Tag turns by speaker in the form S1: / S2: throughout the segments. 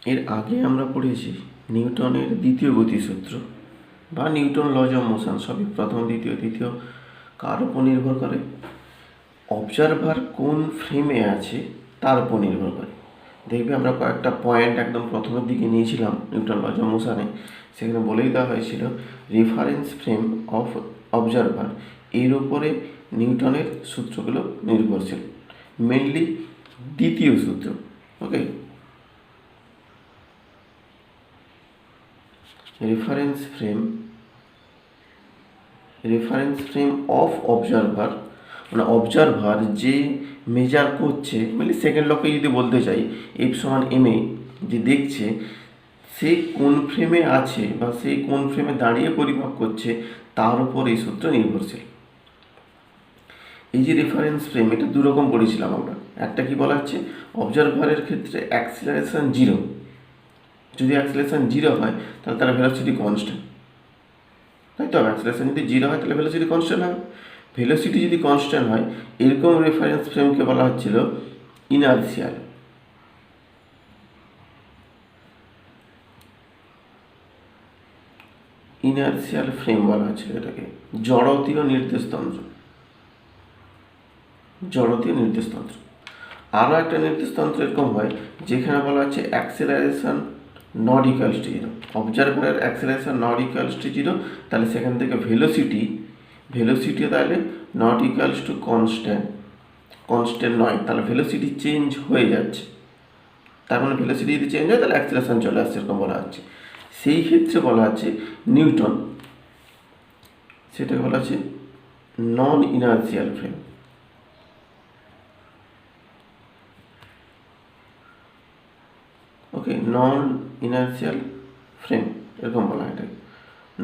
S1: এর আগে আমরা পড়েছি নিউটনের দ্বিতীয় গতিসূত্র বা নিউটন লজ অফ মোশন, সবই প্রথম দ্বিতীয় তৃতীয় কার উপর নির্ভর করে? অবজারভার কোন ফ্রেমে আছে তার উপর নির্ভর করে। দেখবে আমরা কয়েকটা পয়েন্ট একদম প্রথমের দিকে নিয়েছিলাম নিউটন লজ অফ মোশনে, সেখানে বলেই দেওয়া হয়েছিল রেফারেন্স ফ্রেম অফ অবজারভার এর উপরে নিউটনের সূত্রগুলো নির্ভরশীল, মেনলি দ্বিতীয় সূত্র। ওকে, রেফারেন্স ফ্রেম অফ অবজারভার, মানে অবজারভার যে মেজার করছে, মানে সেকেন্ড লকে যদি বলতে চাই এফ সমান এম এ, যে দেখছে সে কোন ফ্রেমে আছে বা সে কোন ফ্রেমে দাঁড়িয়ে পরিমাপ করছে তার উপর এই সূত্র নির্ভরশীল। এই যে রেফারেন্স ফ্রেম, এটা দুরকম পড়েছিলাম আমরা। একটা কি বলা হচ্ছে, অবজারভারের ক্ষেত্রে অ্যাক্সিলারেশন জিরো, যদি অ্যাক্সিলারেশন জিরো হয় তাহলে তার ভেলোসিটি কনস্ট্যান্ট, তাই তো? অ্যাক্সিলারেশন যদি জিরো হয় তাহলে ভেলোসিটি কনস্ট্যান্ট হবে। ভেলোসিটি যদি কনস্ট্যান্ট হয় এরকম রেফারেন্স ফ্রেমকে বলা হচ্ছিল ইনার্শিয়াল। ইনার্শিয়াল ফ্রেম বলা হচ্ছিল এটাকে, জড়তীয় নির্দেশতন্ত্র। আরও একটা নির্দেশতন্ত্র এরকম হয় যেখানে বলা হচ্ছে acceleration not equals to zero. অবজারভারের acceleration not equals to zero, তাহলে সেখান থেকে ভেলোসিটি তাহলে নট ইকুয়ালস টু কনস্ট্যান্ট নয়, তাহলে ভেলোসিটি চেঞ্জ হয়ে যাচ্ছে। তার মানে ভেলোসিটি যদি চেঞ্জ হয় তাহলে অ্যাক্সিলারেশন চলে আসছে, এরকম বলা হচ্ছে। সেই ক্ষেত্রে বলা হচ্ছে নিউটন, সেটাকে বলা হচ্ছে নন ইনার্শিয়াল ফ্রেম। ওকে, নন ইনার্শিয়াল ফ্রেম এরকম বলা হয় এটাকে,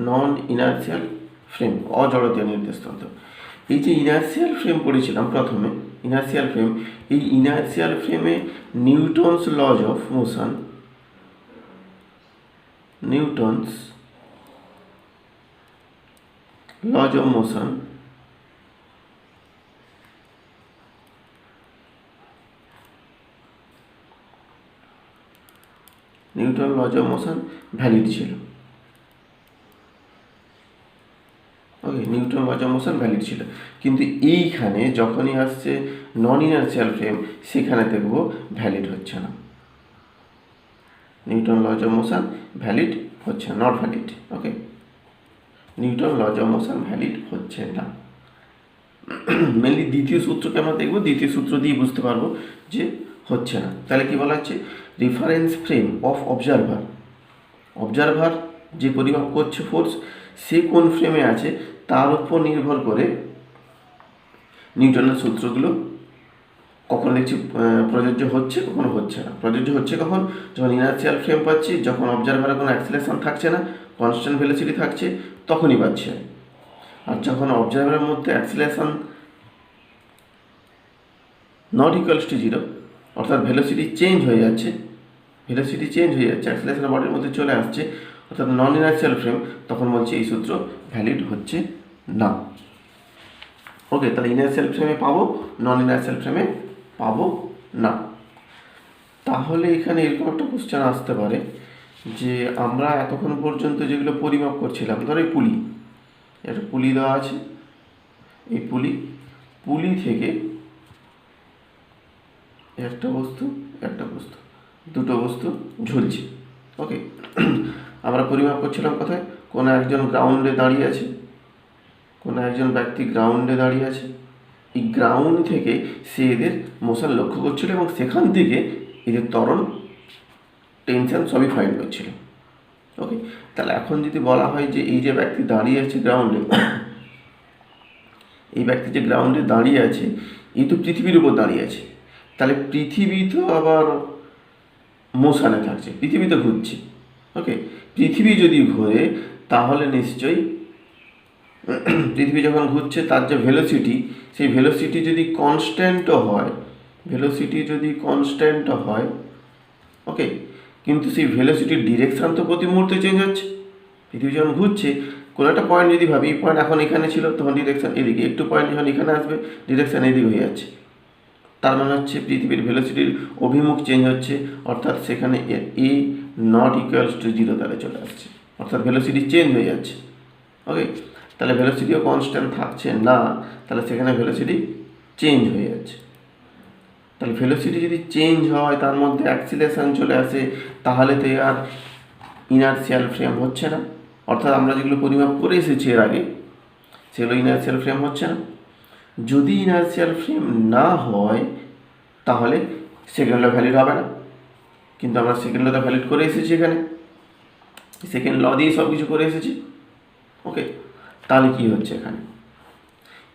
S1: নন ইনার্শিয়াল ফ্রেম, অজড়তীয় নির্দেশতন্ত্র। এই যে ইনার্শিয়াল ফ্রেম পড়েছিলাম প্রথমে, ইনার্শিয়াল ফ্রেম, এই ইনার্শিয়াল ফ্রেমে Newton's laws of motion, Newton's laws of motion Newton laws of motion valid ছিল। Okay, Newton laws of motion valid ছিল, কিন্তু এইখানে যখনই আসছে নন ইনার্শিয়াল ফ্রেম সেখানে দেখব ভ্যালিড হচ্ছে না। Newton laws of motion valid হচ্ছে, not valid. Okay, Newton laws of motion valid হচ্ছে না। মেনলি দ্বিতীয় সূত্রকে আমরা দেখব, দ্বিতীয় সূত্র দিয়ে বুঝতে পারবো যে হচ্ছে না। তাহলে কি বলা হচ্ছে, রেফারেন্স ফ্রেম অফ অবজারভার যে পরিমাপ করছে ফোর্স, সে কোন ফ্রেমে আছে তার উপর নির্ভর করে নিউটনের সূত্রগুলো কখন দেখছি প্রযোজ্য হচ্ছে, কখনো হচ্ছে না। প্রযোজ্য হচ্ছে কখন, যখন ইনার্শিয়াল ফ্রেম পাচ্ছি, যখন অবজারভারে কোনো অ্যাক্সিলারেশন থাকছে না, কনস্ট্যান্ট ভেলোসিটি থাকছে, তখনই পাচ্ছি। আর যখন অবজারভারের মধ্যে acceleration not equals to zero, অর্থাৎ ভেলোসিটি চেঞ্জ হয়ে যাচ্ছে, অ্যাক্সিলারেশন বডির মধ্যে চলে আসছে, অর্থাৎ নন ইনার্শিয়াল ফ্রেম, তখন বলছে এই সূত্র ভ্যালিড হচ্ছে না। ওকে, তাহলে ইনার্শিয়াল ফ্রেমে পাবো, নন ইনার্শিয়াল ফ্রেমে পাবো না। তাহলে এখানে এরকম একটা কোশ্চেন আসতে পারে যে আমরা এতক্ষণ পর্যন্ত যেগুলো পরিমাপ করছিলাম, ধরো এই পুলি, একটা পুলি দেওয়া আছে, এই পুলি থেকে একটা বস্তু দুটো বস্তু ঝুলছে। ওকে, আমরা পরিমাপ করছিলাম কোথায়, কোনো একজন গ্রাউন্ডে দাঁড়িয়ে আছে, কোনো একজন ব্যক্তি গ্রাউন্ডে দাঁড়িয়ে আছে, এই গ্রাউন্ড থেকে সে এদের মোশন লক্ষ্য করছিল এবং সেখান থেকে এদের ত্বরণ, টেনশন সবই ফাইন্ড করছিল। ওকে, তাহলে এখন যদি বলা হয় যে এই যে ব্যক্তি দাঁড়িয়ে আছে গ্রাউন্ডে, এই ব্যক্তি যে গ্রাউন্ডে দাঁড়িয়ে আছে এই তো পৃথিবীর উপর দাঁড়িয়ে আছে, তাহলে পৃথিবী তো আবার মোশনে থাকছে, পৃথিবী তো ঘুরছে। ওকে, পৃথিবী যদি ঘোরে তাহলে নিশ্চয়ই পৃথিবী যখন ঘুরছে তার যে ভেলোসিটি, সেই ভেলোসিটি যদি কনস্ট্যান্টও হয়, ওকে, কিন্তু সেই ভেলোসিটির ডিরেকশান তো প্রতি মুহূর্তে চেঞ্জ হচ্ছে। পৃথিবী যখন ঘুরছে, কোনো একটা পয়েন্ট যদি ভাবি, এই পয়েন্ট এখন এখানে ছিল, তখন ডিরেকশান এদিকে, একটু পয়েন্ট যখন এখানে আসবে ডিরেকশান এদিকে হয়ে যাচ্ছে। তার মানে হচ্ছে পৃথিবীর ভেলোসিটির অভিমুখ চেঞ্জ হচ্ছে, অর্থাৎ সেখানে এ নট ইকুয়ালস টু জিরো তাহলে চলে আসছে, অর্থাৎ ভেলোসিটি চেঞ্জ হয়ে যাচ্ছে। ওকে, তাহলে ভেলোসিটিও কনস্ট্যান্ট থাকছে না, তাহলে সেখানে ভেলোসিটি চেঞ্জ হয়ে যাচ্ছে। তাহলে ভেলোসিটি যদি চেঞ্জ হয়, তার মধ্যে অ্যাক্সিলারেশন চলে আসে, তাহলে তো আর ইনার্শিয়াল ফ্রেম হচ্ছে না, অর্থাৎ আমরা যেগুলো পরিমাপ করে এসেছি এর আগে সেগুলো ইনার্শিয়াল ফ্রেম হচ্ছে না। যদি ইনার্শিয়াল ফ্রেম না হয় তাহলে সেকেন্ড ল ভ্যালিড হবে না, কিন্তু আমরা সেকেন্ড লটা ভ্যালিড করে এসেছি, এখানে সেকেন্ড ল দিয়ে সব কিছু করে এসেছি। ওকে, তাহলে কি হচ্ছে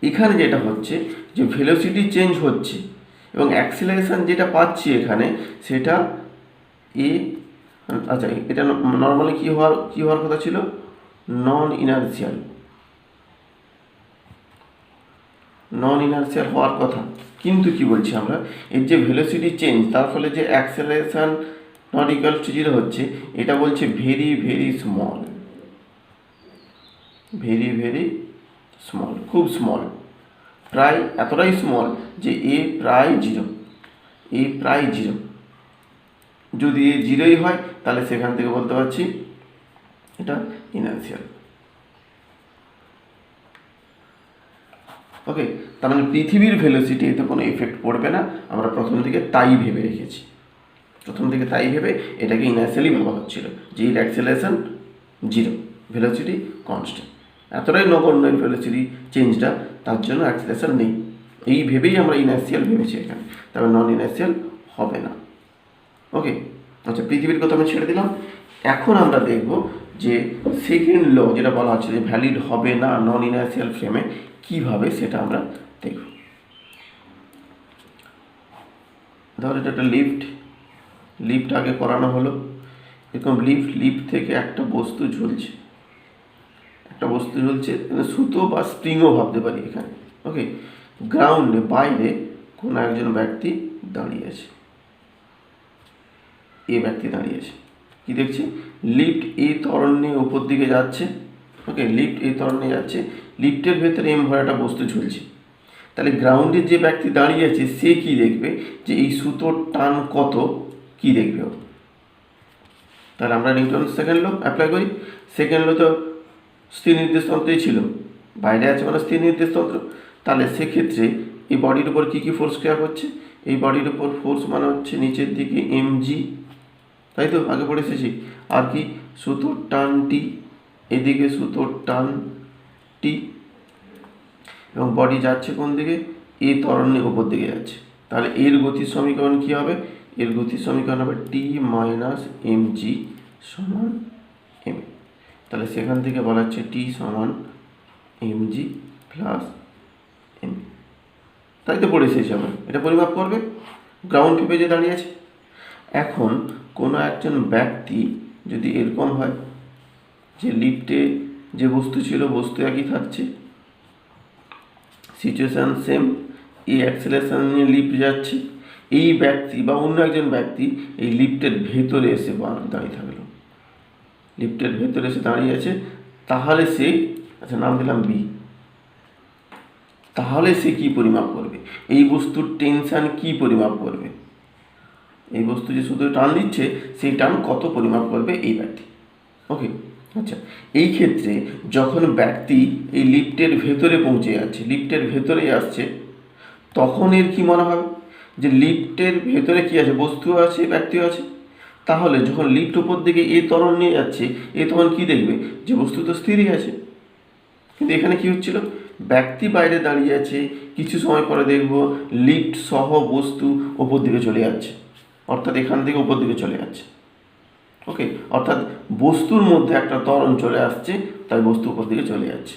S1: এখানে যেটা হচ্ছে যে ভেলোসিটি চেঞ্জ হচ্ছে এবং অ্যাক্সিলারেশন যেটা পাচ্ছি এখানে সেটা আচ্ছা, এটা নর্মালি কি হওয়ার কথা ছিল, নন ইনার্শিয়াল হওয়ার কথা, কিন্তু কি বলছি আমরা, এর যে ভেলোসিটি চেঞ্জ তার ফলে যে acceleration not equal to zero হচ্ছে, এটা বলছে ভেরি ভেরি স্মল, খুব স্মল, প্রায় এতটাই স্মল যে প্রায় জিরো। যদি জিরোই হয় তাহলে সেখান থেকে বলতে পারছি এটা ইনার্শিয়াল। ওকে, তার মানে পৃথিবীর ভেলোসিটি এতে কোনো এফেক্ট পড়বে না, আমরা প্রথম থেকে তাই ভেবে এটাকে ইনার্শিয়ালি ভাবা হচ্ছিল, যে এর অ্যাক্সেলারেশন জিরো, ভেলোসিটি কনস্ট্যান্ট, এতটাই নগণ্য ভেলোসিটি চেঞ্জটা, তার জন্য অ্যাক্সেলারেশন নেই, এই ভেবেই আমরা ইনার্শিয়াল ভেবেছি এখানে, তবে নন ইনার্শিয়াল হবে না। ওকে, আচ্ছা, পৃথিবীর কথা আমি ছেড়ে দিলাম। এখন আমরা দেখব যে সেকেন্ড ল যেটা বলা হচ্ছে যে ভ্যালিড হবে না নন ইনার্শিয়াল ফ্রেমে, কীভাবে সেটা আমরা দেখব। ধর এটা একটা লিফট আগে করানো হলো, এরকম লিফট থেকে একটা বস্তু ঝুলছে, সুতো বা স্প্রিংও ভাবতে পারি এখানে। ওকে, গ্রাউন্ডে বাইরে কোনো একজন ব্যক্তি দাঁড়িয়ে আছে, কি দেখছি, লিফট এই ত্বরণ নিয়ে উপর দিকে যাচ্ছে। ওকে, লিফট এই ত্বরণ নিয়ে যাচ্ছে, লিফটের ভেতরে এম ভরে একটা বস্তু ঝুলছে। তাহলে গ্রাউন্ডে যে ব্যক্তি দাঁড়িয়ে আছে সে কি দেখবে, যে এই সুতোর টান কত, কি দেখবে ও। তাহলে আমরা নিউটন সেকেন্ড ল অ্যাপ্লাই করি। সেকেন্ড ল তো স্থির নির্দেশতন্ত্রেই ছিল, বাইরে আছে মানে স্থির নির্দেশতন্ত্র, তাহলে সেক্ষেত্রে এই বডির উপর কী কী ফোর্স ক্রিয়া করছে, এই বডির উপর ফোর্স মানে হচ্ছে নিচের দিকে mg, তাই তো আগে পড়ে এসেছি, আর কি সুতোর টান টি, এদিকে সুতোর টান টি, এবং বডি যাচ্ছে কোন দিকে, এই ত্বরণের উপর দিকে যাচ্ছে। তাহলে এর গতির সমীকরণ কি হবে, এর গতির সমীকরণ হবে টি মাইনাস mg সমান m। তাহলে সেখান থেকে বলা হচ্ছে টি সমান mg প্লাস m, তাই তো পড়ে এসেছি আমরা। এটা পরিমাপ করবে, গ্রাউন্ড ফিপে যে দাঁড়িয়ে আছে। এখন কোনো একজন ব্যক্তি যদি এরকম হয় যে লিফটে যে বস্তু ছিল বস্তু একই থাকছে, সিচুয়েশান সেম, এই অ্যাক্সেলারেশন নিয়ে লিফট যাচ্ছে, এই ব্যক্তি বা অন্য একজন ব্যক্তি এই লিফটের ভেতরে এসে দাঁড়িয়ে থাকলো, লিফটের ভেতরে এসে দাঁড়িয়ে আছে, তাহলে সে, আচ্ছা নাম দিলাম বি, তাহলে সে কি পরিমাপ করবে, এই বস্তুর টেনশান কি পরিমাপ করবে, এই বস্তু যে শুধু টান দিচ্ছে সেই টান কত পরিমাপ করবে এই ব্যক্তি। ওকে, আচ্ছা, এই ক্ষেত্রে যখন ব্যক্তি এই লিফটের ভেতরে পৌঁছে যাচ্ছে, লিফটের ভেতরে আসছে, তখন এর কি মনে হবে যে লিফটের ভেতরে কি আছে, বস্তু আছে, ব্যক্তিও আছে। তাহলে যখন লিফট উপর দিকে এই ত্বরণ নিয়ে যাচ্ছে, এ তখন কি দেখবে, যে বস্তু তো স্থিরই আছে। কিন্তু এখানে কি হচ্ছিল, ব্যক্তি বাইরে দাঁড়িয়ে আছে, কিছু সময় পরে দেখব লিফট সহ বস্তু ওপর দিকে চলে যাচ্ছে, অর্থাৎ এখান থেকে উপর দিকে চলে যাচ্ছে। ওকে, অর্থাৎ বস্তুর মধ্যে একটা ত্বরণ চলে আসছে, তাই বস্তু উপর দিকে চলে যাচ্ছে।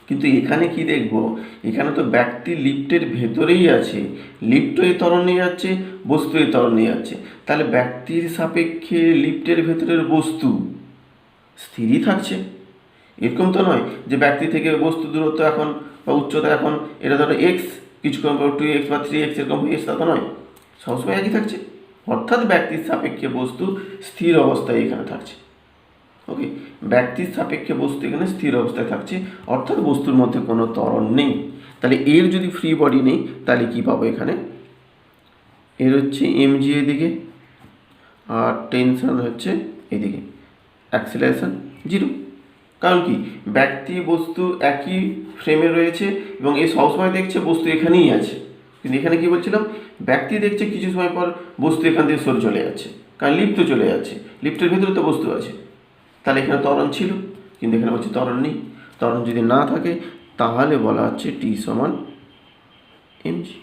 S1: কিন্তু এখানে কি দেখব, এখানে তো ব্যক্তি লিফটের ভেতরেই আছে, লিফটও এই ত্বরণ নিয়ে যাচ্ছে, বস্তু এই ত্বরণ নিয়ে যাচ্ছে, তাহলে ব্যক্তির সাপেক্ষে লিফটের ভেতরের বস্তু স্থিরই থাকছে। এরকম তো নয় যে ব্যক্তি থেকে বস্তু দূরত্ব এখন বা উচ্চতা এখন এটা ধরো এক্স, কিছুক্ষণ পর 2x বা 3x এরকম হয়ে তা তো নয়, সবসময় একই থাকছে, অর্থাৎ ব্যক্তির সাপেক্ষে বস্তু স্থির অবস্থায় এখানে থাকছে। ওকে, ব্যক্তির সাপেক্ষে বস্তু এখানে স্থির অবস্থায় থাকছে, অর্থাৎ বস্তুর মধ্যে কোনো ত্বরণ নেই। তাহলে এর যদি ফ্রি বডি নেই তাহলে কি পাবো এখানে, এর হচ্ছে এমজি এদিকে আর টেনশন হচ্ছে এদিকে, অ্যাক্সিলারেশন জিরো। কারণ কি, ব্যক্তি বস্তু একই ফ্রেমে রয়েছে এবং এ সবসময় দেখছে বস্তু এখানেই আছে, কিন্তু এখানে কি বলছিলাম, ব্যক্তি দেখছে কিছু সময় পর বস্তু এখান থেকে সরে চলে যাচ্ছে, কারণ লিফট তো চলে যাচ্ছে, লিফটের ভেতরে তো বস্তু আছে। তাহলে এখানে ত্বরণ ছিল, কিন্তু এখানে বলছে ত্বরণ নেই। ত্বরণ যদি না থাকে তাহলে বলা হচ্ছে টি সমান এমজি।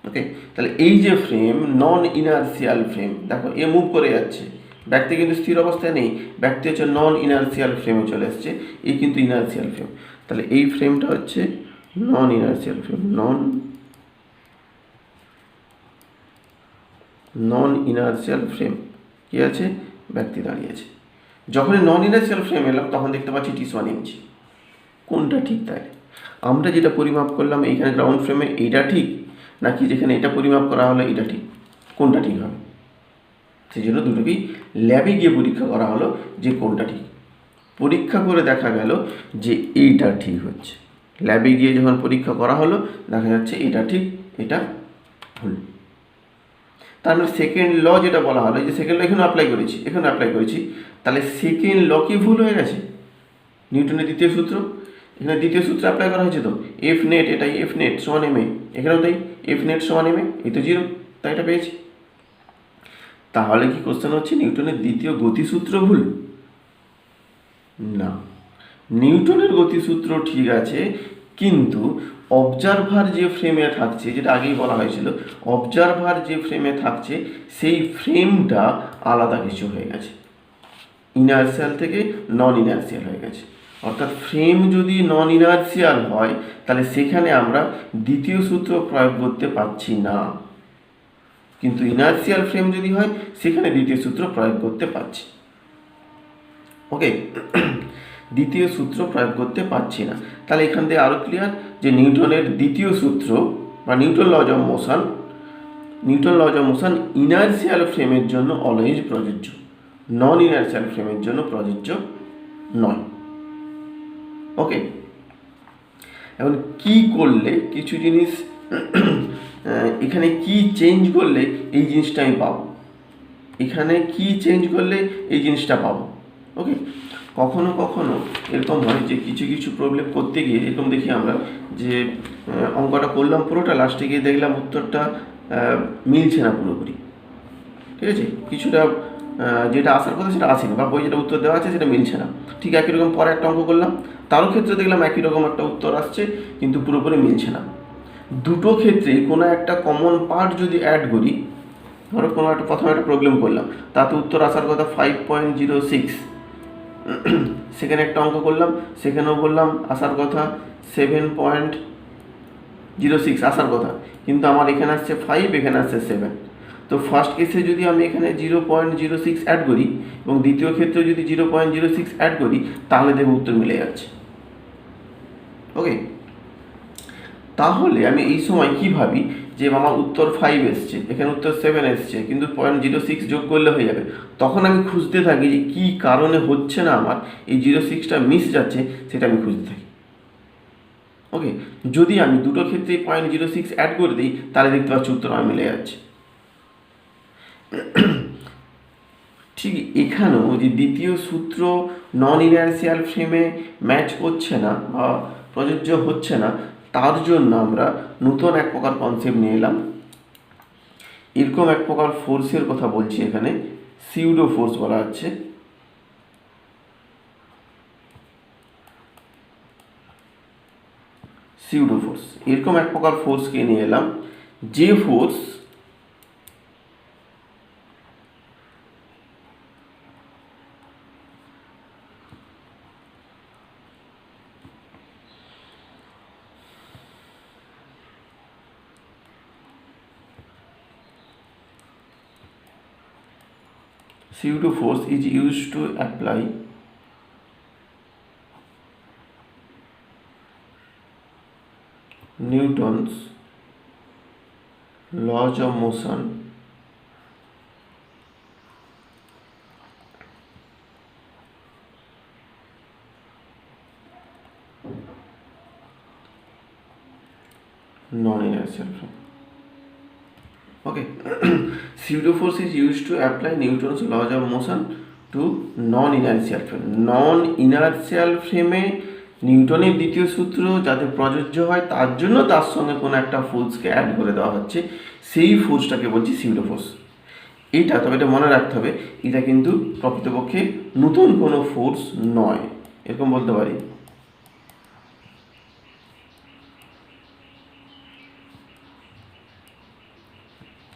S1: ওকে, তাহলে এই যে ফ্রেম নন ইনার্সিয়াল ফ্রেম, দেখো এ মুভ করে যাচ্ছে, ব্যক্তি কিন্তু স্থির অবস্থায় নেই, ব্যক্তি হচ্ছে নন ইনার্সিয়াল ফ্রেমে চলে এসছে, এই কিন্তু ইনার্সিয়াল ফ্রেম। তাহলে এই ফ্রেমটা হচ্ছে নন ইনার্সিয়াল ফ্রেম, নন ইনার্সিয়াল ফ্রেম। কি আছে, ব্যক্তি দাঁড়িয়ে আছে। যখনই নন ইনার্সিয়াল ফ্রেম এলাম তখন দেখতে পাচ্ছি টি সমান এমজি। কোনটা ঠিক? তাহলে আমরা যেটা পরিমাপ করলাম এইখানে গ্রাউন্ড ফ্রেমে, এইটা ঠিক নাকি যেখানে এটা পরিমাপ করা হলো এটা ঠিক? কোনটা ঠিক হবে? সেই জন্য দুটোকেই ল্যাবে গিয়ে পরীক্ষা করা হলো যে কোনটা ঠিক। পরীক্ষা করে দেখা গেল যে এইটা ঠিক হচ্ছে। ল্যাবে গিয়ে যখন পরীক্ষা করা হলো দেখা যাচ্ছে এটা ঠিক, এটা ভুল। তার মানে সেকেন্ড ল যেটা বলা হলো, যে সেকেন্ড ল এখানে অ্যাপ্লাই করেছি, তাহলে সেকেন্ড ল কি ভুল হয়ে গেছে? নিউটনের দ্বিতীয় সূত্র, এখানে দ্বিতীয় সূত্র অ্যাপ্লাই করা হয়েছে তো, এফ নেট, এটাই এফ নেট সমান এম এ, এখানেও তাই এফ নেট সমান এম এ, এই তো জিরো, তাই এটা পেয়েছি। তাহলে কি কোশ্চেন হচ্ছে নিউটনের দ্বিতীয় গতিসূত্র ভুল? না, নিউটনের গতিসূত্র ঠিক আছে, কিন্তু অবজারভার যে ফ্রেমে থাকছে, যেটা আগেই বলা হয়েছিল, অবজারভার যে ফ্রেমে থাকছে সেই ফ্রেমটা আলাদা কিছু হয়ে গেছে, ইনার্সিয়াল থেকে নন ইনার্সিয়াল হয়ে গেছে। অর্থাৎ ফ্রেম যদি নন ইনার্সিয়াল হয় তাহলে সেখানে আমরা দ্বিতীয় সূত্র প্রয়োগ করতে পারছি না, কিন্তু ইনার্সিয়াল ফ্রেম যদি হয় সেখানে দ্বিতীয় সূত্র প্রয়োগ করতে পারছি। ওকে, দ্বিতীয় সূত্র প্রয়োগ করতে পারছি না। তাহলে এখান থেকে আরও ক্লিয়ার যে নিউটনের দ্বিতীয় সূত্র বা Newton laws of motion inertial ফ্রেমের জন্য অলওয়েজ প্রযোজ্য, নন ইনার্সিয়াল ফ্রেমের জন্য প্রযোজ্য নয়। ওকে, এখন কি করলে কিছু জিনিস এখানে কি চেঞ্জ করলে এই জিনিসটা আমি পাবো, এখানে কি চেঞ্জ করলে এই জিনিসটা পাবো। ওকে, কখনো কখনো এরকম হয় যে কিছু কিছু প্রবলেম করতে গিয়ে এরকম দেখি আমরা যে অঙ্কটা করলাম পুরোটা, লাস্টে গিয়ে দেখলাম উত্তরটা মিলছে না পুরোপুরি, ঠিক আছে, কিছুটা যেটা আসার কথা সেটা আসেনি, বা বই যেটা উত্তর দেওয়া আছে সেটা মিলছে না। ঠিক একই রকম পরে একটা অঙ্ক করলাম, তারও ক্ষেত্রে দেখলাম একই রকম একটা উত্তর আসছে কিন্তু পুরোপুরি মিলছে না। দুটো ক্ষেত্রে কোনো একটা কমন পার্ট যদি অ্যাড করি, ধরো কোনো একটা প্রথমে একটা প্রবলেম করলাম, তাতে উত্তর আসার কথা 5.06, সেখানে একটা অঙ্ক করলাম সেখানেও বললাম আসার কথা 7.06 আসার কথা, কিন্তু আমার এখানে আসছে 5, এখানে আসছে 7। তো ফার্স্ট কেসে যদি আমি এখানে 0.06 অ্যাড করি এবং দ্বিতীয় ক্ষেত্রে যদি 0.06 অ্যাড করি তাহলে দেখব উত্তর মিলে যাচ্ছে। ওকে, তাহলে আমি এই সময় কি ভাবি যে আমার উত্তর 5 এসছে, এখানে উত্তর 7 এসছে, কিন্তু 0.06 যোগ করলে হয়ে যাবে। তখন আমি খুঁজতে থাকি যে কী কারণে হচ্ছে না আমার এই 06টা মিস যাচ্ছে, সেটা আমি খুঁজতে থাকি। ওকে, যদি আমি দুটো ক্ষেত্রে 0.06 অ্যাড করে দিই তাহলে দেখতে পাচ্ছি উত্তর আমার মিলে যাচ্ছে। ঠিক এখানেও যে দ্বিতীয় সূত্র নন ইনার্সিয়াল ফ্রেমে ম্যাচ করছে না বা প্রযোজ্য হচ্ছে না, তার জন্য আমরা নতুন এক প্রকার কনসেপ্ট নিয়ে এলাম। এরকম এক প্রকার ফোর্সের কথা বলছি, এখানে সিউডো ফোর্স বলা হচ্ছে। সিউডো ফোর্স, এরকম এক প্রকার ফোর্সকে নিয়ে এলাম যে force pseudo force is used to apply Newton's laws of motion inertial frame. Okay. Pseudo force is used to apply Newton's laws of motion to non-inertial frame. Non-inertial ফ্রেমে নিউটনের দ্বিতীয় সূত্র যাতে প্রযোজ্য হয় তার জন্য তার সঙ্গে কোনো একটা ফোর্সকে অ্যাড করে দেওয়া হচ্ছে, সেই ফোর্সটাকে বলছি সিউডো ফোর্স। এটা তবে এটা মনে রাখতে হবে, এটা কিন্তু প্রকৃতপক্ষে নতুন কোনো ফোর্স নয়, এরকম বলতে পারি।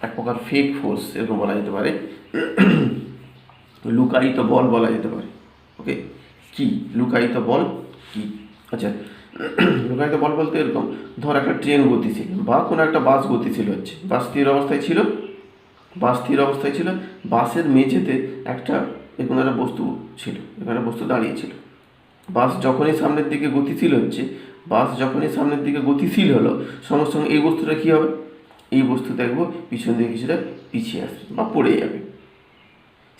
S1: এক প্রকার ফেক ফোর্স এরকম বলা যেতে পারে, লুকায়িত বল বলা যেতে পারে। ওকে, কি লুকায়িত বল কি? আচ্ছা, লুকায়িত বল বলতে এরকম, ধর একটা ট্রেন গতিশীল বা কোনো একটা বাস গতিশীল হচ্ছে, বাস স্থির অবস্থায় ছিল, বাসের মেঝেতে একটা এরকম একটা বস্তু ছিল, এখানে বস্তু দাঁড়িয়েছিল। বাস যখনই সামনের দিকে গতিশীল হলো, সঙ্গে সঙ্গে এই বস্তুটা কী হবে? এই বস্তু দেখবো পিছন দিকে কিছুটা পিছিয়ে আসবে বা পড়ে যাবে।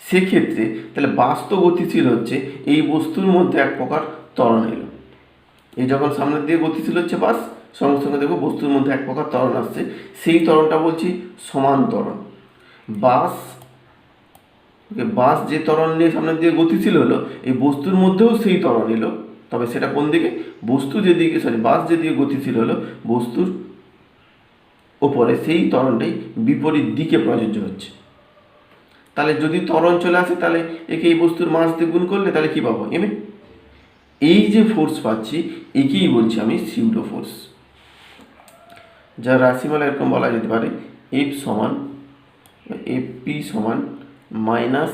S1: সেক্ষেত্রে তাহলে বাস তো গতিশীল হচ্ছে, এই বস্তুর মধ্যে এক প্রকার ত্বরণ এলো। এই যখন সামনের দিকে গতিশীল হচ্ছে বাস, সঙ্গে সঙ্গে দেখবো বস্তুর মধ্যে এক প্রকার ত্বরণ আসছে, সেই ত্বরণটা বলছি সমান ত্বরণ। বাস যে ত্বরণ নিয়ে সামনের দিকে গতিশীল হলো, এই বস্তুর মধ্যেও সেই ত্বরণ এলো, তবে সেটা কোন দিকে? বাস যেদিকে গতিশীল হলো, বস্তুর ওপরে সেই ত্বরণটাই বিপরীত দিকে প্রযোজ্য হচ্ছে। তাহলে যদি ত্বরণ চলে আসে, তাহলে একে এই বস্তুর মাস দিয়ে গুণ করলে তাহলে কী পাবো? এমে। এই যে ফোর্স পাচ্ছি একেই বলছি আমি সিউডো ফোর্স, যার রাশিমালা এরকম বলা যেতে পারে এফ পি সমান মাইনাস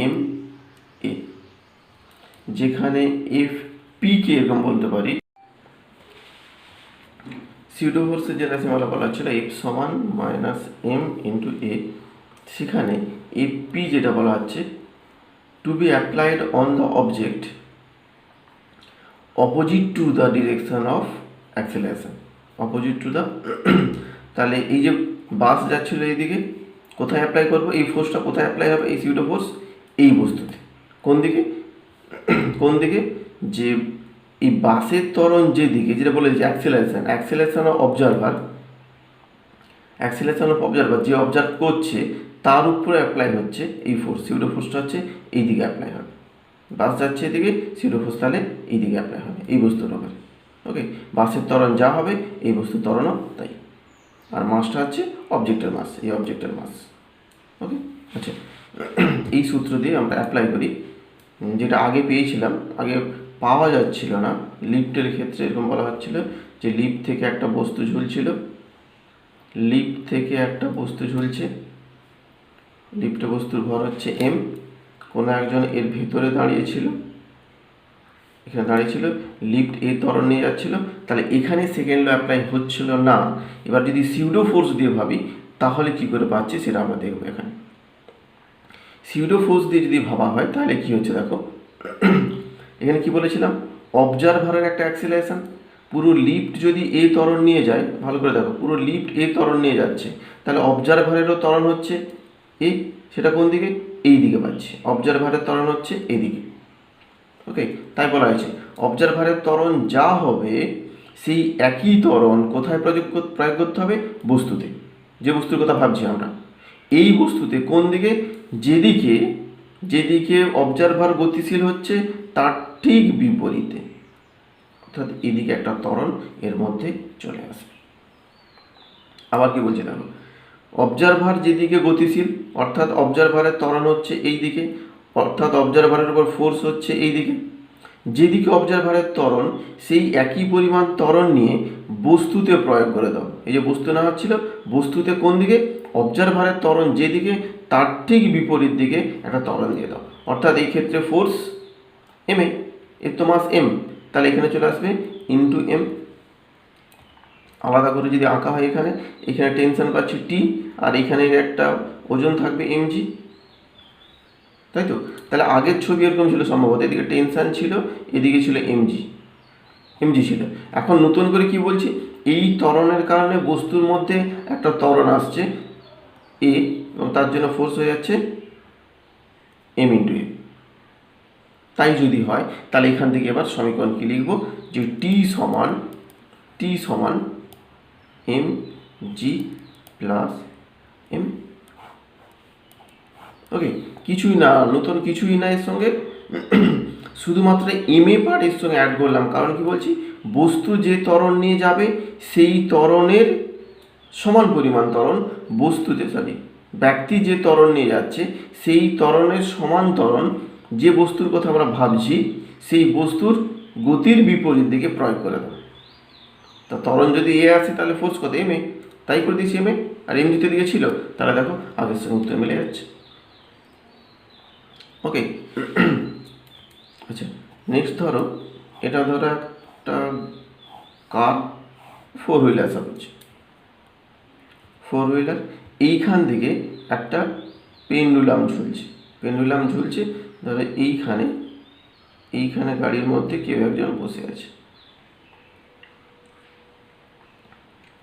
S1: এম এ, যেখানে এফ পিকে এরকম বলতে পারি সিউডো ফোর্সের যে রাশিমালা বলা হচ্ছিল এফ সমান মাইনাস এম ইন্টু এ, সেখানে এফ পি যেটা বলা হচ্ছে to be applied on the object opposite to the direction of acceleration, তাহলে এই যে বাস যাচ্ছিল এইদিকে, কোথায় অ্যাপ্লাই করবো এই ফোর্সটা? কোথায় অ্যাপ্লাই হবে এই সিউডো ফোর্স? এই বস্তুতে। কোন দিকে? যে এই বাসের ত্বরণ যেদিকে, যেটা বলে যে অ্যাক্সেলারেশন অফ অবজারভার যে অবজার্ভ করছে তার উপরে অ্যাপ্লাই হচ্ছে এই ফোর্স, সিউডো ফোর্সটা হচ্ছে এই দিকে অ্যাপ্লাই হবে। বাস যাচ্ছে এদিকে, সিউডো ফোর্স তাহলে এই দিকে অ্যাপ্লাই হবে এই বস্তুর উপরে। ওকে, বাসের ত্বরণ যা হবে এই বস্তুর ত্বরণও তাই, আর মাসটা হচ্ছে অবজেক্টের মাস, এই অবজেক্টের মাস। ওকে, আচ্ছা, এই সূত্র দিয়ে আমরা অ্যাপ্লাই করি, যেটা আগে পেয়েছিলাম, আগে পাওয়া যাচ্ছিল না। লিফটের ক্ষেত্রে এরকম বলা হচ্ছিল যে লিফট থেকে একটা বস্তু ঝুলছে, লিফটে বস্তুর ভর হচ্ছে এম, কোনো একজন এর ভেতরে দাঁড়িয়েছিল, লিফট এ ত্বরণ নিয়ে যাচ্ছিল, তাহলে এখানে সেকেন্ড ল অ্যাপ্লাই হচ্ছিল না। এবার যদি সিউডো ফোর্স দিয়ে ভাবি তাহলে কি করে পাচ্ছি সেটা আমরা দেখবো। এখানে সিউডো ফোর্স দিয়ে যদি ভাবা হয় তাহলে কি হচ্ছে দেখো, এখানে কি বলেছিলাম? অবজারভারের একটা অ্যাক্সিলারেশন, পুরো লিফট যদি এ ত্বরণ নিয়ে যায়, ভালো করে দেখো, পুরো লিফট এ ত্বরণ নিয়ে যাচ্ছে, তাহলে অবজারভারেরও ত্বরণ হচ্ছে এ, সেটা কোন দিকে? এই দিকে পাচ্ছি, অবজারভারের ত্বরণ হচ্ছে এদিকে। ওকে, তাই বলা হয়েছে অবজারভারের ত্বরণ যা হবে সেই একই ত্বরণ কোথায় প্রয়োগ করতে হবে? বস্তুতে, যে বস্তুর কথা ভাবছি আমরা, এই বস্তুতে। কোন দিকে? যেদিকে অবজারভার গতিশীল হচ্ছে তার ঠিক বিপরীতে, অর্থাৎ এদিকে একটা ত্বরণ এর মধ্যে চলে আসবে। আবার কি বলছি দেখো, অবজারভার যেদিকে গতিশীল, অর্থাৎ অবজারভারের ত্বরণ হচ্ছে এই দিকে, অর্থাৎ অবজারভারের উপর ফোর্স হচ্ছে এই দিকে। যেদিকে অবজারভারের ত্বরণ, সেই একই পরিমাণ ত্বরণ নিয়ে বস্তুতে প্রয়োগ করে দাও। এই যে বস্তু নেওয়া হচ্ছিল, বস্তুতে কোন দিকে? অবজারভারের ত্বরণ যেদিকে তার ঠিক বিপরীত দিকে একটা ত্বরণ দিয়ে দাও, অর্থাৎ এই ক্ষেত্রে ফোর্স এম এ, এর তো মাস এম, তাহলে এখানে চলে আসবে ইন্টু এম। আলাদা করে যদি আঁকা হয়, এখানে টেনশন পাচ্ছি টি, আর এখানে একটা ওজন থাকবে এমজি, তাই তো? তাহলে আগের ছবি এরকম ছিল সম্ভবত, এদিকে টেনশন ছিল, এদিকে ছিল এমজি ছিল। এখন নতুন করে কি বলছি? এই ত্বরণের কারণে বস্তুর মধ্যে একটা ত্বরণ আসছে এ, এবং তার জন্য ফোর্স হয়ে যাচ্ছে এম ইন্টু এ। তাই যদি হয় তাহলে এখান থেকে এবার সমীকরণ কি লিখব? যে টি সমান এম জি প্লাস এম। ওকে, কিছুই না, নতুন কিছুই না এর সঙ্গে, শুধুমাত্র এম এ পার্ট এর সঙ্গে অ্যাড করলাম। কারণ কি বলছি, বস্তু যে ত্বরণ নিয়ে যাবে সেই ত্বরণের সমান পরিমাণ ত্বরণ বস্তুতে, ব্যক্তি যে ত্বরণ নিয়ে যাচ্ছে সেই ত্বরণের সমান ত্বরণ যে বস্তুর কথা আমরা ভাবছি সেই বস্তুর গতির বিপরীত দিকে প্রয়োগ করে দেবো। তা ত্বরণ যদি এ আসে তাহলে ফোর্স কত, এম এ, তাই করে দিয়েছি এম এ, আর এম জিতে দিয়েছিল, তাহলে দেখো আগের সঙ্গে উত্তর মিলে যাচ্ছে। ওকে, আচ্ছা নেক্সট ধরো, এটা ধরো একটা কার, 4 হুইলার সাপোজ, 4 হুইলার, এইখান থেকে একটা পেন্ডুলাম ঝুলছে, ধরো এইখানে গাড়ির মধ্যে কেউ একজন বসে আছে।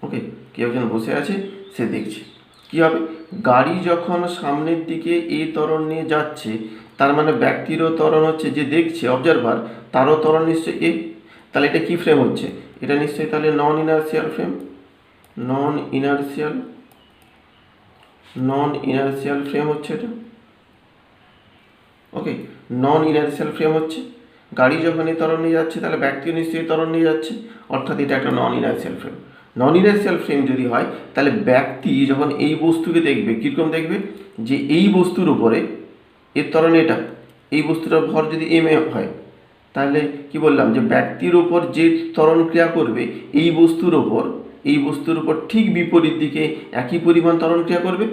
S1: ওকে, কেউ একজন বসে আছে, সে দেখছে কি হবে, গাড়ি যখন সামনের দিকে এ ত্বরণ নিয়ে যাচ্ছে, তার মানে ব্যক্তিরও ত্বরণ হচ্ছে, যে দেখছে অবজারভার তারও ত্বরণ নিশ্চয়ই এ। তাহলে এটা কি ফ্রেম হচ্ছে, এটা নিশ্চয়ই তাহলে নন ইনার্শিয়াল ফ্রেম, নন ইনার্শিয়াল ফ্রেম হচ্ছে এটা। ওকে, নন ইনার্শিয়াল ফ্রেম হচ্ছে, গাড়ি যখন এই ত্বরণ নিয়ে যাচ্ছে তাহলে ব্যক্তিও নিশ্চয়ই ত্বরণ নিয়ে যাচ্ছে, অর্থাৎ এটা একটা নন ইনার্শিয়াল ফ্রেম। নন ইনার্শিয়াল ফ্রেম যদি হয় তাহলে ব্যক্তি যখন এই বস্তুকে দেখবে কীরকম দেখবে, যে এই বস্তুর উপরে এর ত্বরণ এটা, এই বস্তুটার ভর যদি এম এ হয়, তাহলে কি বললাম যে ব্যক্তির ওপর যে ত্বরণ ক্রিয়া করবে এই বস্তুর ওপর ঠিক বিপরীত দিকে একই পরিমাণ ত্বরণ ক্রিয়া করবে।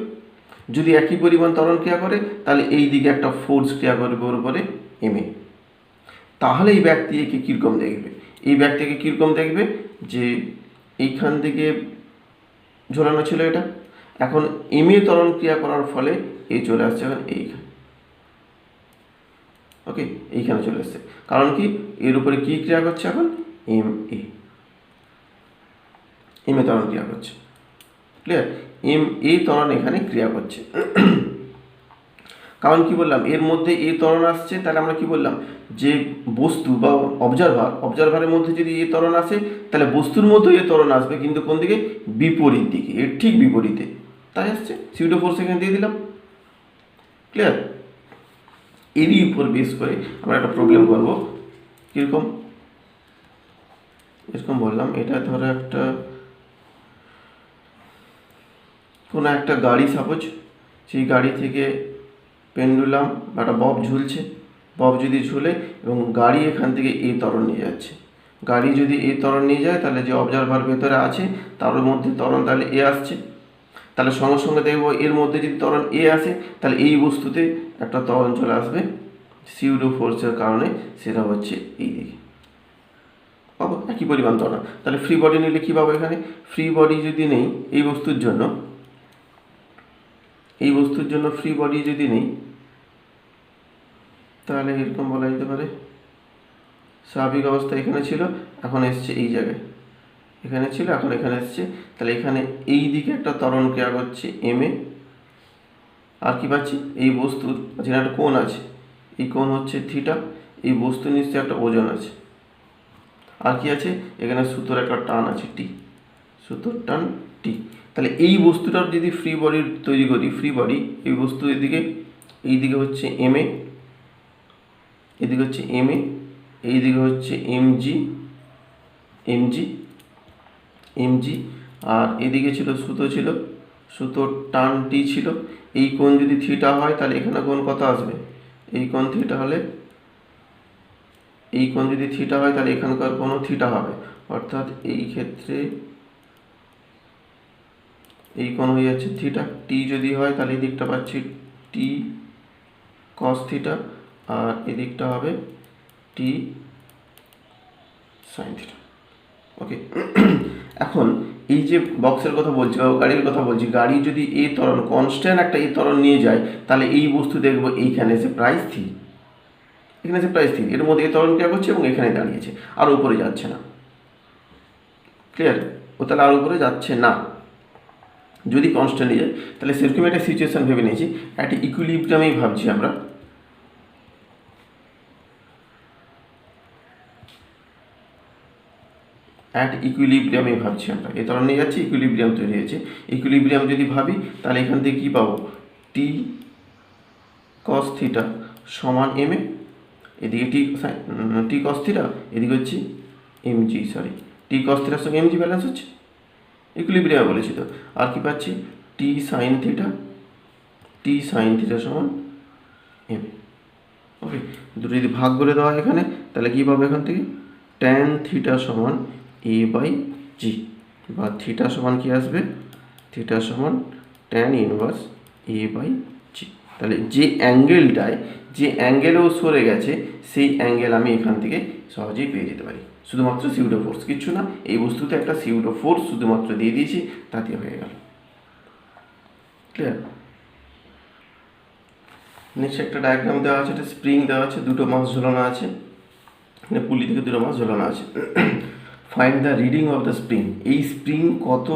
S1: যদি একই পরিমাণ ত্বরণ ক্রিয়া করে তাহলে এই দিকে একটা ফোর্স ক্রিয়া করবে ওর উপরে এম এ। তাহলে এই ব্যক্তি একে কীরকম দেখবে, যে এইখান থেকে ঝোলানো ছিল এটা, এখন এম এ ত্বরণ ক্রিয়া করার ফলে এই চলে আসছে এখন এইখানে। ওকে, এইখানে চলে আসছে, কারণ কি এর উপরে কি ক্রিয়া করছে এখন, এম এ ত্বরণ ক্রিয়া করছে। ক্লিয়ার, এম এ ত্বরণ এখানে ক্রিয়া করছে। কারণ কি বললাম, এর মধ্যে এ ত্বরণ আসছে, তাহলে আমরা কি বললাম যে বস্তু বা অবজারভারের মধ্যে যদি এ ত্বরণ আসে তাহলে বস্তুর মধ্যে এ ত্বরণ আসবে, কিন্তু কোন দিকে, বিপরীত দিকে, এর ঠিক বিপরীতে, তাই আসছে। সিউডো ফোর্স এখানে দিয়ে দিলাম। ক্লিয়ার, এরই উপর বেস করে আমরা একটা প্রবলেম করবো। কীরকম, এরকম বললাম, এটা ধরো একটা কোনো একটা গাড়ি সাপোজ, সেই গাড়ি থেকে পেন্ডুলাম বা একটা বব ঝুলছে, বব যদি ঝুলে এবং গাড়ি এখান থেকে এই ত্বরণ নিয়ে যাচ্ছে, গাড়ি যদি এই ত্বরণ নিয়ে যায় তাহলে যে অবজারভার ভেতরে আছে তার মধ্যে ত্বরণ তাহলে এ আসছে, তাহলে সঙ্গে সঙ্গে দেখবো এর মধ্যে যদি ত্বরণ এ আসে তাহলে এই বস্তুতে একটা ত্বরণ চলে আসবে সিউডো ফোর্সের কারণে, সেটা হচ্ছে এই দিকে পাবো একই পরিমাণ ত্বরণ। তাহলে ফ্রি বডি নিলে কী পাবো, এখানে ফ্রি বডি যদি নেই এই বস্তুর জন্য ফ্রি বডি যদি নেই, তাহলে এরকম বলা যেতে পারে স্বাভাবিক অবস্থা এখানে ছিল, এখন এসছে এই জায়গায়, এখানে ছিল এখন এখানে এসছে, তাহলে এখানে এই দিকে একটা ত্বরণ ক্রিয়া করছে এম এ। আর কি পাচ্ছি, এই বস্তুর যেখানে একটা কোণ আছে, এই কোণ হচ্ছে থিটা, এই বস্তুর নিশ্চয়ই একটা ওজন আছে, আর কি আছে এখানে সুতোর একটা টান আছে টি, সুতোর টান টি। তাহলে এই বস্তুটার যদি ফ্রি বডি তৈরি করি, ফ্রি বডি এই বস্তু এদিকে, এই দিকে হচ্ছে এম এ, এদিকে হচ্ছে এম এ, এইদিকে হচ্ছে এমজি, আর এদিকে ছিল সুতোর টান টি ছিল। এই কোণ যদি থিটা হয় তাহলে এখানে কোণ কত আসবে, এই কোণ থিটা হলে, এই কোণ যদি থিটা হয় তাহলে এখানকার কোণও থিটা হবে, অর্থাৎ এই ক্ষেত্রে এই কোণ হয়ে যাচ্ছে থিটা। টি যদি হয় তাহলে এই দিকটা পাচ্ছি টি কস থিটা, আর এদিকটা হবে টি সাইন থিটা। ওকে, এখন এই যে বক্সের কথা বলছি বা গাড়ির কথা বলছি, গাড়ি যদি এই ত্বরণ কনস্ট্যান্ট একটা এই ত্বরণ নিয়ে যায় তাহলে এই বস্তু দেখবো এইখানে এসে প্রায় স্থির, এর মধ্যে এই ত্বরণ ক্রিয়া করছে এবং এখানে দাঁড়িয়েছে, আর উপরে যাচ্ছে না। ক্লিয়ার, ও তাহলে আর উপরে যাচ্ছে না যদি কনস্ট্যান্ট নিয়ে যায়। তাহলে সেরকম একটা সিচুয়েশন ভেবে নিয়েছি, একটা ইকুইলিব্রিয়ামেই ভাবছি আমরা। অ্যাট ইকুইলিব্রিয়ামে ভাবছি আমরা, এই ত্বরণ নিয়ে যাচ্ছি, ইকুইলিব্রিয়াম তৈরি হয়েছে। ইকুইলিব্রিয়াম যদি ভাবি তাহলে এখান থেকে কী পাবো, টি কস থিটা সমান এম এ, এদিকে টি কস থিটা, এদিকে হচ্ছে এমজি, টি কস থিটার সঙ্গে এমজি ব্যালেন্স হচ্ছে, ইকুইলিব্রিয়াম বলেছি তো। আর কি পাচ্ছি, টি সাইন থিটা সমান এম। ওকে, দুটো যদি ভাগ করে দেওয়া হয় এখানে, তাহলে কী পাবো এখান থেকে, ট্যান থিটা সমান এ বাই জি, বা থিটা সমান কি আসবে, থিটা সমান ট্যান ইনভার্স এ বাই জি। তাহলে যে অ্যাঙ্গেলেও সরে গেছে সেই অ্যাঙ্গেল আমি এখান থেকে সহজেই পেয়ে যেতে পারি, শুধুমাত্র সিউডো ফোর্স, কিচ্ছু না। এই বস্তুতে একটা সিউডো ফোর্স শুধুমাত্র দিয়ে দিয়েছি, তাতে হয়ে গেল। ক্লিয়ার? নেক্সট একটা ডায়াগ্রাম দেওয়া আছে, একটা স্প্রিং দেওয়া আছে, দুটো মাস ঝোলানো আছে, মানে পুলি থেকে দুটো মাস ঝোলানো আছে। Find the reading of the spring. এই স্প্রিং কত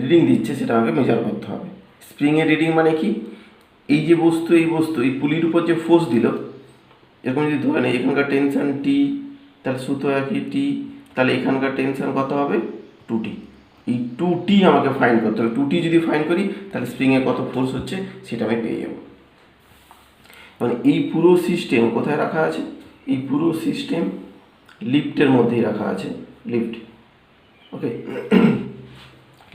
S1: রিডিং দিচ্ছে সেটা আমাকে মেজার করতে হবে। স্প্রিংয়ের রিডিং মানে কি, এই যে বস্তু এই পুলির উপর যে ফোর্স দিল, এরকম যদি ধরে নেই এখানকার টেনশন টি, তাহলে সুতো একই টি, তাহলে এখানকার টেনশন কত হবে, 2T। এই 2T আমাকে ফাইন্ড করতে হবে। 2T যদি ফাইন্ড করি তাহলে স্প্রিংয়ে কত ফোর্স হচ্ছে সেটা আমি পেয়ে যাব। মানে এই পুরো সিস্টেম কোথায় রাখা আছে, এই পুরো সিস্টেম লিফটের মধ্যেই রাখা আছে, লিফট। ওকে,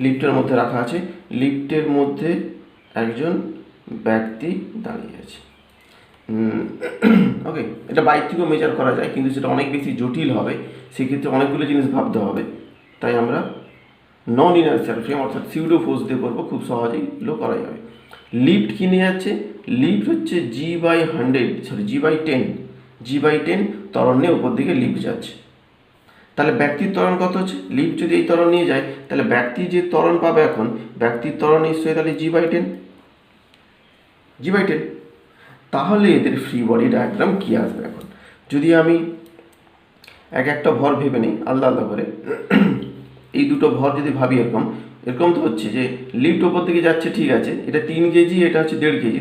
S1: লিফটের মধ্যে রাখা আছে, লিফটের মধ্যে একজন ব্যক্তি দাঁড়িয়ে আছে। ওকে, এটা বাইক থেকেও মেজার করা যায়, কিন্তু সেটা অনেক বেশি জটিল হবে, সেক্ষেত্রে অনেকগুলো জিনিস ভাবতে হবে। তাই আমরা নন ইনার্শিয়াল ফ্রেম অর্থাৎ সিউডো ফোর্স দিয়ে করবো, খুব সহজেই এগুলো করা যাবে। লিফট কি নিয়ে যাচ্ছে, লিফট হচ্ছে G/10 ত্বরণ নিয়ে উপর দিকে লিফট যাচ্ছে। তাহলে ব্যক্তির ত্বরণ কত হচ্ছে, লিফট যদি এই ত্বরণ নিয়ে যায় তাহলে ব্যক্তি যে ত্বরণ পাবে, এখন ব্যক্তির ত্বরণ নিশ্চয়ই তাহলে G/10। তাহলে এদের ফ্রি বডি ডায়াগ্রাম কী আসবে, এখন যদি আমি একটা ভর ভেবে নিই আলাদা করে, এই দুটো ভর যদি ভাবি এরকম তো হচ্ছে যে লিফট ওপর দিকে যাচ্ছে, ঠিক আছে, এটা 3 কেজি, এটা হচ্ছে 1.5 কেজি,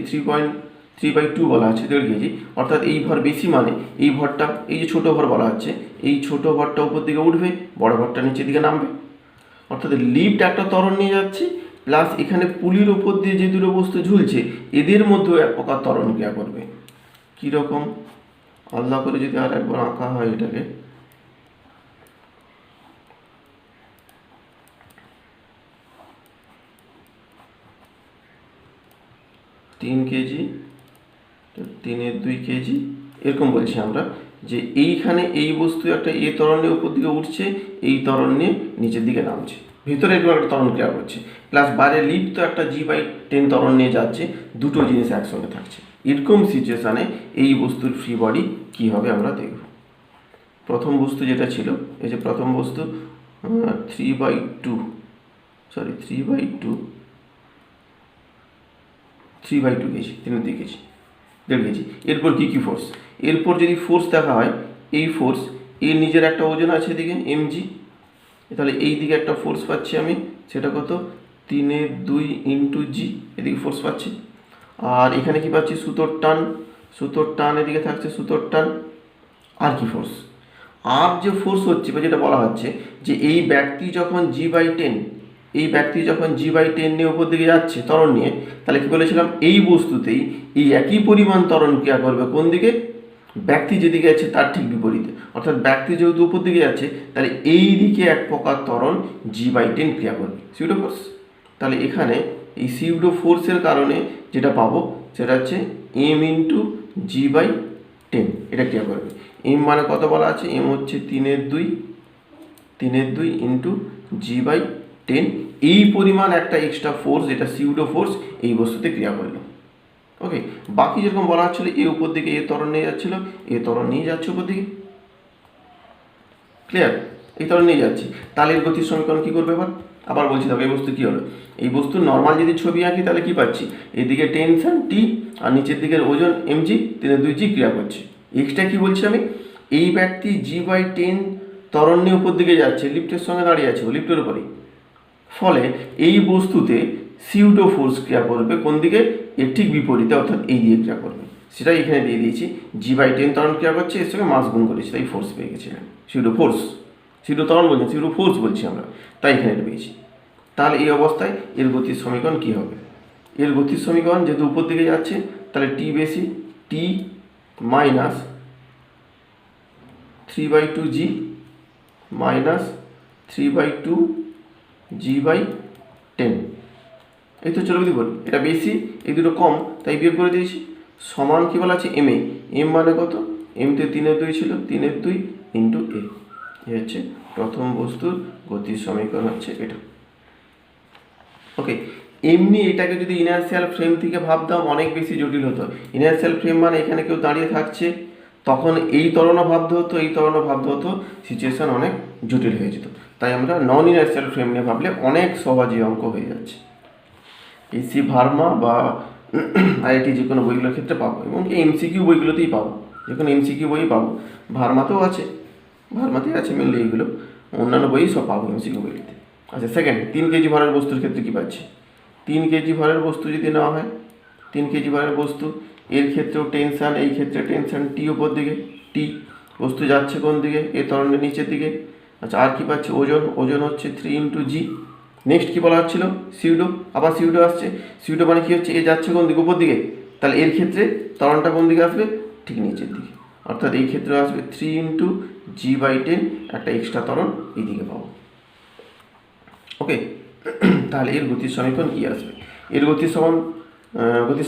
S1: 3/2 বলা আছে 1.5 কেজি, অর্থাৎ এই ভর বেশি, মানে এই ভরটা, এই যে ছোটো ভর বলা হচ্ছে, এই ছোটো ভরটা উপর দিকে উঠবে, বড় ভরটা নিচের দিকে নামবে। অর্থাৎ লিফট একটা ত্বরণ নিয়ে যাচ্ছে, প্লাস এখানে পুলির ওপর দিয়ে যে দুটো বস্তু ঝুলছে এদের মধ্যেও এক প্রকার ত্বরণ ক্রিয়া করবে। কীরকম, আলাদা করে যদি আর একবার আঁকা হয় এটাকে, তিন কেজি, 3/2 কেজি, এরকম বলছি আমরা যে এইখানে এই বস্তু একটা এ ত্বরণ নিয়ে উপর দিকে উঠছে, এই ত্বরণ নিয়ে নিচের দিকে নামছে, ভিতরে এরকম একটা ত্বরণ ক্রিয়া করছে, প্লাস বাইরে লিফট তো একটা G/10 ত্বরণ নিয়ে যাচ্ছে, দুটো জিনিস একসঙ্গে থাকছে। এরকম সিচুয়েশানে এই বস্তুর ফ্রি বডি কী হবে আমরা দেখব। প্রথম বস্তু যেটা ছিল, এই যে প্রথম বস্তু 3/2 কেজি, 3/2 কেজি, 1.5 কেজি। এরপর কী ফোর্স, এরপর যদি ফোর্স দেখা হয়, এই ফোর্স, এর নিজের একটা ওজন আছে এদিকে mg, তাহলে এই দিকে একটা ফোর্স পাচ্ছি আমি, সেটা কত, 3/2 × g, এদিকে ফোর্স পাচ্ছি। আর এখানে কি পাচ্ছি, সুতোর টান এদিকে থাকছে, সুতোর টান। আর কি ফোর্স, আর যে ফোর্স হচ্ছে বা যেটা বলা হচ্ছে যে এই ব্যক্তি যখন G/10 নিয়ে উপর দিকে যাচ্ছে ত্বরণ নিয়ে, তাহলে কি বলেছিলাম, এই বস্তুতেই এই একই পরিমাণ ত্বরণ ক্রিয়া করবে কোন দিকে, ব্যক্তি যেদিকে আছে তার ঠিক বিপরীতে। অর্থাৎ ব্যক্তি যেহেতু উপর দিকে যাচ্ছে, তাহলে এই দিকে এক প্রকার ত্বরণ G/10 ক্রিয়া করবে, সিউডো ফোর্স। তাহলে এখানে এই সিউডো ফোর্সের কারণে যেটা পাবো সেটা হচ্ছে m × G/10, এটা ক্রিয়া করবে। m মানে কত বলা আছে, m হচ্ছে 3/2 × G/10, এই পরিমাণ একটা এক্সট্রা ফোর্স, যেটা সিউডো ফোর্স এই বস্তুতে ক্রিয়া করলো। ওকে, বাকি যেরকম বলা হচ্ছিল এ উপর দিকে এ ত্বরণ নিয়ে যাচ্ছিল, এ ত্বরণ নিয়ে যাচ্ছে উপর দিকে, ক্লিয়ার, এই ত্বরণ নিয়ে যাচ্ছে। তাহলে এর গতির সমীকরণ কী করবে, আবার বলছি তবে এই বস্তু কী হলো, এই বস্তুর নর্মাল যদি ছবি আঁকি তাহলে কী পাচ্ছি, এদিকে টেনশন টি আর নিচের দিকের ওজন mg, 3/2 g ক্রিয়া করছে। এক্সট্রা কী বলছি আমি, এই ব্যক্তি G/10 ত্বরণ নিয়ে উপর দিকে যাচ্ছে, লিফটের সঙ্গে দাঁড়িয়ে আছে, লিফটের উপরেই, ফলে এই বস্তুতে সিউডো ফোর্স ক্রিয়া করবে কোন দিকে, এর ঠিক বিপরীতে, অর্থাৎ এই দিয়ে ক্রিয়া করবে। সেটাই এখানে দিয়ে দিয়েছি, G/10 ত্বরণ ক্রিয়া করছে, এর সঙ্গে মাস গুণ করেছি, তাই ফোর্স পেয়ে গেছিলেন, সিউডো ফোর্স। সিউডো ত্বরণ বলছি, সিউডো ফোর্স বলছি আমরা, তাই এখানে এটা পেয়েছি। তাহলে এই অবস্থায় এর গতির সমীকরণ কী হবে? এর গতির সমীকরণ যেহেতু উপর দিকে যাচ্ছে, তাহলে টি বেশি, টি মাইনাস 3/2g মাইনাস 3/2g/10। এই তো চলো বলি, এটা বেশি, এই দুটো কম, তাই বিয়োগ করে দিয়েছি। সমান কী বলা আছে? M A. এম মানে কত? এমতে 3/2 ছিল, 3/2 ইন্টু এ। এ হচ্ছে প্রথম বস্তুর গতির সমীকরণ হচ্ছে এটা। ওকে, এমনি এটাকে যদি ইনার্শিয়াল ফ্রেম থেকে ভাবতাম অনেক বেশি জটিল হতো। ইনার্শিয়াল ফ্রেম মানে এখানে কেউ দাঁড়িয়ে থাকছে, তখন এই ত্বরণও ভাবতে হতো, এই ত্বরণও ভাবতে হতো, সিচুয়েশান অনেক জটিল হয়ে যেত। তাই আমরা নন ইনার্শিয়াল ফ্রেম নিয়ে ভাবলে অনেক সহজে অঙ্ক হয়ে যাচ্ছে। এসি ভার্মা বা আইআইটি যে কোনো বইগুলোর ক্ষেত্রে পাবো, এবং এমসিকিউ বইগুলোতেই পাবো, যে কোনো এমসিকিউ বই পাবো। ভার্মাতেও আছে, ভার্মাতেই আছে মেনলি এইগুলো, অন্যান্য বই সব পাবো এমসিকিউ বইগুলোতে। আচ্ছা, সেকেন্ড, 3 কেজি ভরের বস্তুর ক্ষেত্রে কী পাচ্ছি? 3 কেজি ভরের বস্তু যদি নেওয়া হয়, 3 কেজি ভরের বস্তু, এর ক্ষেত্রেও টেনশান, এই ক্ষেত্রে টেনশান টি ওপর দিকে, টি, বস্তু যাচ্ছে কোন দিকে? এ ত্বরণের নিচের দিকে। আচ্ছা, আর কী পাচ্ছি? ওজন, ওজন হচ্ছে 3 × g। নেক্সট কী বলা হচ্ছিল? সিউডো, আবার সিউডো আসছে। সিউডো মানে কী হচ্ছে? এ যাচ্ছে কোন দিকে? উপর দিকে, তাহলে এর ক্ষেত্রে ত্বরণটা কোন দিকে আসবে? ঠিক নিচের দিকে, অর্থাৎ এই ক্ষেত্রে আসবে 3 × g/10, একটা এক্সট্রা ত্বরণ এই দিকে পাবো। ওকে, তাহলে এর গতির সমীকরণ কী আসবে? এর গতির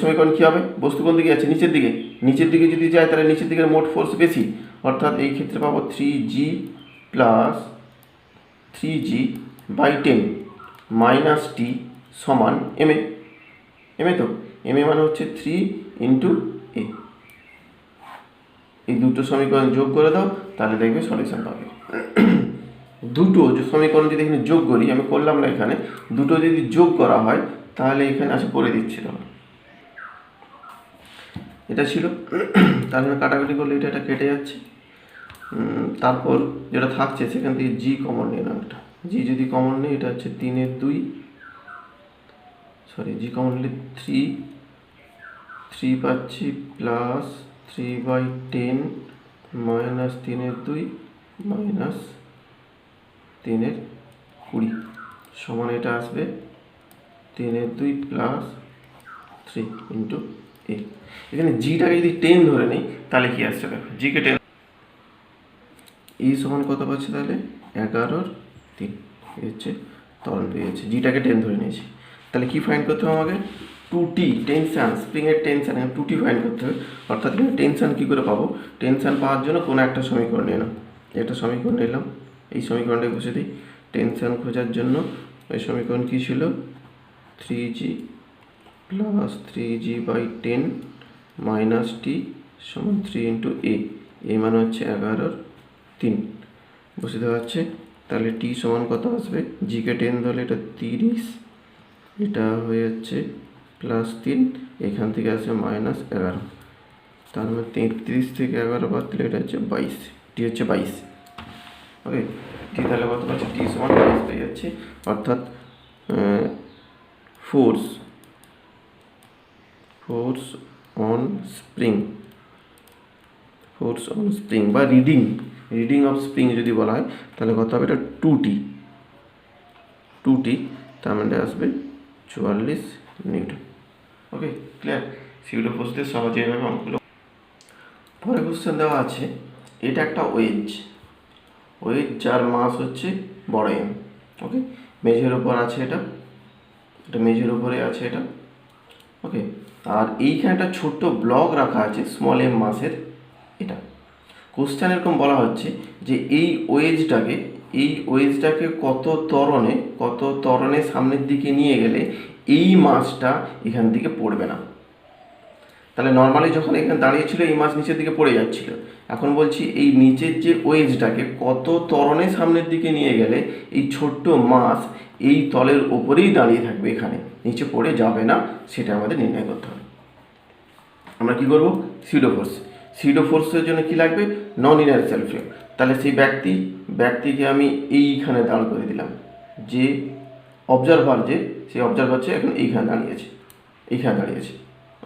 S1: সমীকরণ কী হবে? বস্তু কোন দিকে যাচ্ছে? নিচের দিকে। নিচের দিকে যদি যায় তাহলে নিচের দিকের মোট ফোর্স বেশি, অর্থাৎ এই ক্ষেত্রে পাবো 3g প্লাস 3g/10 মাইনাস টি সমান এম এ। এম এ তো, এম এ মানে হচ্ছে 3 × এ। এই দুটো সমীকরণ যোগ করে দাও, তাহলে দেখবে সলিউশন পাবে। দুটো সমীকরণ যদি এখানে যোগ করি, আমি করলাম না এখানে, দুটো যদি যোগ করা হয় তাহলে এখানে আছে, করে দিচ্ছি তাহলে। এটা ছিল, তাহলে কাটাকাটি করলে এটা কেটে যাচ্ছে। তারপর যেটা থাকছে সেখান থেকে জি কমন নিয়ে নাও, একটা জি যদি কমন নেই, এটা হচ্ছে 3/2, সরি জি কমন নিলে 3 পাচ্ছি, প্লাস 3/10 মাইনাস 3/2 মাইনাস 3/20 সমান এটা আসবে 3/2 প্লাস 3 × এ। এখানে জিটাকে যদি 10 ধরে নিই তাহলে কি আসছে? দেখো, জিকে 10, এই সমান কত পাচ্ছে? তাহলে 11/3 হচ্ছে ত্বরণ পেয়েছে, জিটাকে 10 ধরে নিয়েছি। তাহলে কি ফাইন্ড করতে হবে আমাকে? 2t টেনশান, স্প্রিংয়ের টেনশান, এখানে 2t ফাইন্ড করতে হবে। অর্থাৎ এখানে টেনশান কী করে পাবো? টেনশান পাওয়ার জন্য কোনো একটা সমীকরণ নিয়ে নাও। একটা সমীকরণ নিলাম, এই সমীকরণটাকে বসে দিই। টেনশান খোঁজার জন্য ওই সমীকরণ কী ছিল? 3g প্লাস 3g/10 মাইনাস টি সমান 3 × এ। এ মানে হচ্ছে 11/3 বসে দেওয়া হচ্ছে। তাহলে টি সমান কত আসবে? জিকে 10 ধরলে এটা 30, এটা হয়ে যাচ্ছে প্লাস 3, এখান থেকে আসবে -11, তার মানে 33 থেকে 11 বাদ দিলে এটা হচ্ছে 22, টি হচ্ছে 22। ওকে, টি তাহলে কত পাচ্ছি? টি সমান 22 পেয়ে যাচ্ছে। অর্থাৎ force on spring, force on spring বা রিডিং অফ স্প্রিং যদি বলা হয় তাহলে কত হবে? এটা 2t, তার মানে আসবে 44 নিউটন। ওকে, ক্লিয়ার? সিউডো ফোর্সদের সহজে এভাবে অঙ্কগুলো। পরে কোশ্চেন দেওয়া আছে, এটা একটা ওয়েজ যার মাস হচ্ছে বড় এম। ওকে, মেঝের ওপর আছে, এটা মেঝের উপরে আছে এটা। ওকে, আর এইখানে একটা ছোট্ট ব্লক রাখা আছে স্মল এম মাসের, এটা। কোশ্চেন এরকম বলা হচ্ছে যে এই ওয়েজটাকে কত ত্বরণে সামনের দিকে নিয়ে গেলে এই মাসটা এখান থেকে পড়বে না। তাহলে নর্মালি যখন এখানে দাঁড়িয়েছিল এই মাস নিচের দিকে পড়ে যাচ্ছিল, এখন বলছি এই নিচের যে ওয়েজটাকে কত ত্বরণে সামনের দিকে নিয়ে গেলে এই ছোট্ট মাস এই তলের ওপরেই দাঁড়িয়ে থাকবে, এখানে নিচে পড়ে যাবে না, সেটা আমাদের নির্ণয় করতে হবে। আমরা কি করব? সিউডো ফোর্সের জন্য কি লাগবে? নন ইনার্শিয়াল ফ্রেম। তাহলে সেই ব্যক্তিকে আমি এইখানে দাঁড় করে দিলাম, যে অবজারভার, সেই অবজারভার এখন এইখানে দাঁড়িয়েছে।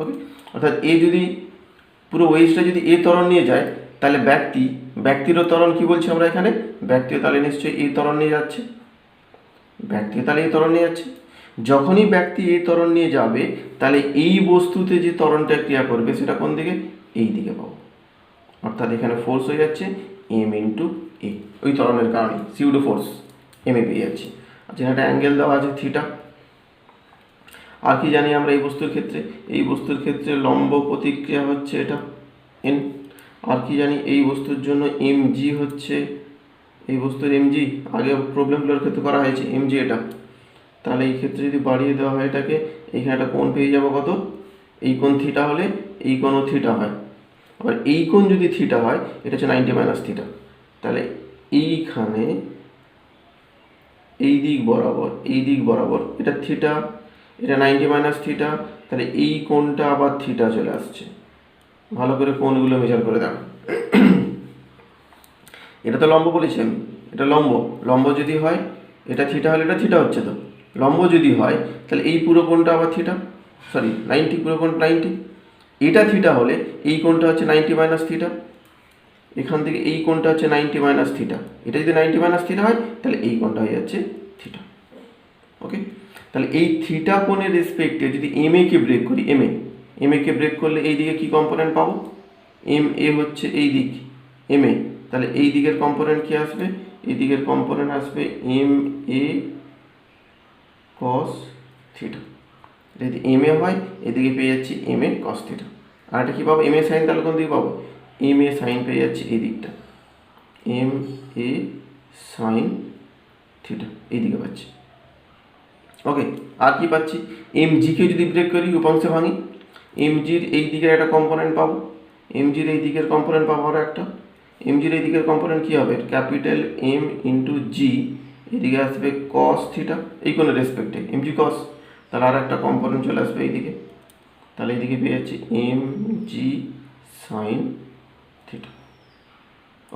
S1: ওকে, অর্থাৎ এ যদি পুরো ওয়েজটা যদি এ ত্বরণ নিয়ে যায় তাহলে ব্যক্তিরও ত্বরণ কি বলছি আমরা এখানে, ব্যক্তিও তাহলে নিশ্চয়ই এই ত্বরণ নিয়ে যাচ্ছে, ব্যক্তিও তাহলে এই ত্বরণ নিয়ে যাচ্ছে। যখনই ব্যক্তি এই ত্বরণ নিয়ে যাবে তাহলে এই বস্তুতে যে ত্বরণটা ক্রিয়া করবে সেটা কোন দিকে, এই দিকে পাবো। অর্থাৎ এখানে ফোর্স হয়ে যাচ্ছে এম ইন্টু এ, ওই ত্বরণের কারণে সিউডো ফোর্স এম এ পেয়ে যাচ্ছি। আচ্ছা একটা অ্যাঙ্গেল দেওয়া আছে থিটা। আর কি জানি আমরা এই বস্তুর ক্ষেত্রে, এই বস্তুর ক্ষেত্রে লম্ব প্রতিক্রিয়া হচ্ছে এটা এন। আর কি জানি এই বস্তুর জন্য এম জি হচ্ছে, এই বস্তুর এম জি আগে প্রবলেমগুলোর ক্ষেত্রে করা হয়েছে এম জি এটা। তাহলে এই ক্ষেত্রে যদি বাড়িয়ে দেওয়া হয় এটাকে, এইখানে একটা কোণ পেয়ে যাবো কত, এই কোণ থিটা হলে এই কোণও থিটা হয়, আবার এই কোণ যদি থিটা হয় এটা হচ্ছে 90 মাইনাস থিটা। তাহলে এইখানে এই দিক বরাবর এটা থিটা, এটা 90 মাইনাস থিটা, তাহলে এই কোণটা আবার থিটা চলে আসছে। ভালো করে কোণগুলো মেজার করে দেখো। এটা তো লম্ব বলেছি আমি, এটা লম্ব যদি হয় এটা থিটা হলে এটা থিটা হচ্ছে, তো লম্ব যদি হয় তাহলে এই পুরো কোণটা আবার থিটা, সরি 90, পুরো কোণ 90, এটা থিটা হলে এই কোণটা হচ্ছে 90 মাইনাস থিটা, এখান থেকে এই কোণটা হচ্ছে 90 মাইনাস থিটা, এটা যদি 90 মাইনাস থিটা হয় তাহলে এই কোণটা হয়ে যাচ্ছে থিটা। ওকে, তাহলে এই থিটা কোণের রেসপেক্টে যদি এম এ কে ব্রেক করি, এম এ কে ব্রেক করলে এই দিকে কি কম্পোনেন্ট পাবো, এম এ হচ্ছে এই দিক এম এ, তাহলে এই দিকের কম্পোনেন্ট কি আসবে, এই দিকের কম্পোনেন্ট আসবে এম এ কস থিটা। যদি এম এ হয় এদিকে পেয়ে যাচ্ছি এম এ কস থিটা। আর এটা কী পাবো, এম এ সাইন, তাহলে কোন দিকে পাবো, এম এ সাইন পেয়ে যাচ্ছি এই দিকটা, এম এ সাইন থিটা এই দিকে পাচ্ছি। ওকে, আর কি পাচ্ছি, এম জিকে যদি ব্রেক করি উপাংশে ভাঙি, এম জির এই দিকের একটা কম্পোনেন্ট পাবো, এম জির এই দিকের কম্পোনেন্ট পাবো আর একটা, এম জির এই দিকের কম্পোনেন্ট কী হবে, ক্যাপিটাল এম ইন্টু জি, এদিকে আসবে কস থিটা, এই কোনো রেসপেক্টে এম জি কস, তাহলে আর একটা কম্পোনেন্ট চলে আসবে এইদিকে, তাহলে এইদিকে পেয়ে যাচ্ছি এম জি সাইন থিটা।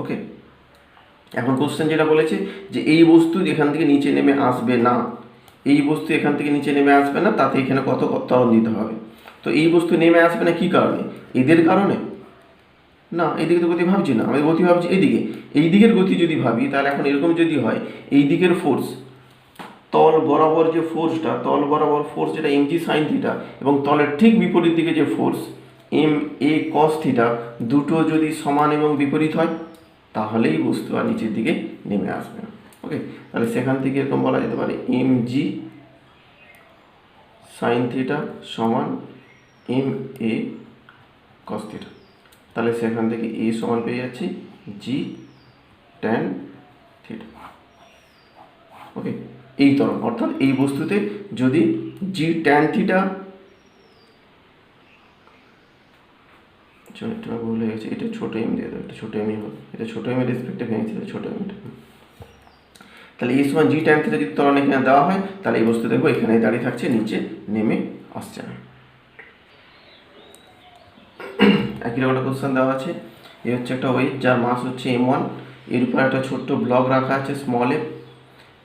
S1: ওকে, এখন কোশ্চেন যেটা বলেছে যে এই বস্তু এখান থেকে নিচে নেমে আসবে না, এই বস্তু এখান থেকে নিচে নেমে আসবে না, তাতে এখানে কত ত্বরণ দিতে হবে। তো এই বস্তু নেমে আসবে না কী কারণে, এদের কারণে না, এইদিকে তো গতি ভাবছি না, আমি গতি ভাবছি এইদিকে, এই দিকের গতি যদি ভাবি তাহলে এখন এরকম যদি হয়, এই দিকের ফোর্স তল বরাবর যে ফোর্সটা, তল বরাবর ফোর্স যেটা এম জি সাইন থিটা, এবং তলের ঠিক বিপরীত দিকে যে force M A cos theta, দুটো যদি সমান এবং বিপরীত হয় তাহলেই বস্তু আর নিচের দিকে নেমে আসবে না। ওকে, তাহলে সেখান থেকে এরকম বলা যেতে পারে এম জি সাইন থিটা সমান এম এ কস থিটা, তাহলে সেখান থেকে এ সমান পেয়ে যাচ্ছি জি ট্যান থিটা। ওকে, এই ত্বরণ অর্থাৎ এই বস্তুতে যদি জি ট্যান থিটা, একটু ভুল হয়ে গেছে, এটা ছোটো এম দিয়ে দেবো, এটা ছোটো এমই হবে, এটা ছোটো এমের রেসপেক্টে ভেঙেছে, ছোটো এমটা, তাহলে এই সময় জি ট্যান থিটা যদি ত্বরণ এখানে দেওয়া হয় তাহলে এই বস্তু দেখবো এখানে দাঁড়িয়ে থাকছে, নিচে নেমে আসছে না। একই রকম একটা কোশ্চেন দেওয়া আছে, এই হচ্ছে একটা ওয়েট যার মাস হচ্ছে m1, এর উপর একটা ছোট্ট ব্লক রাখা আছে স্মল এ,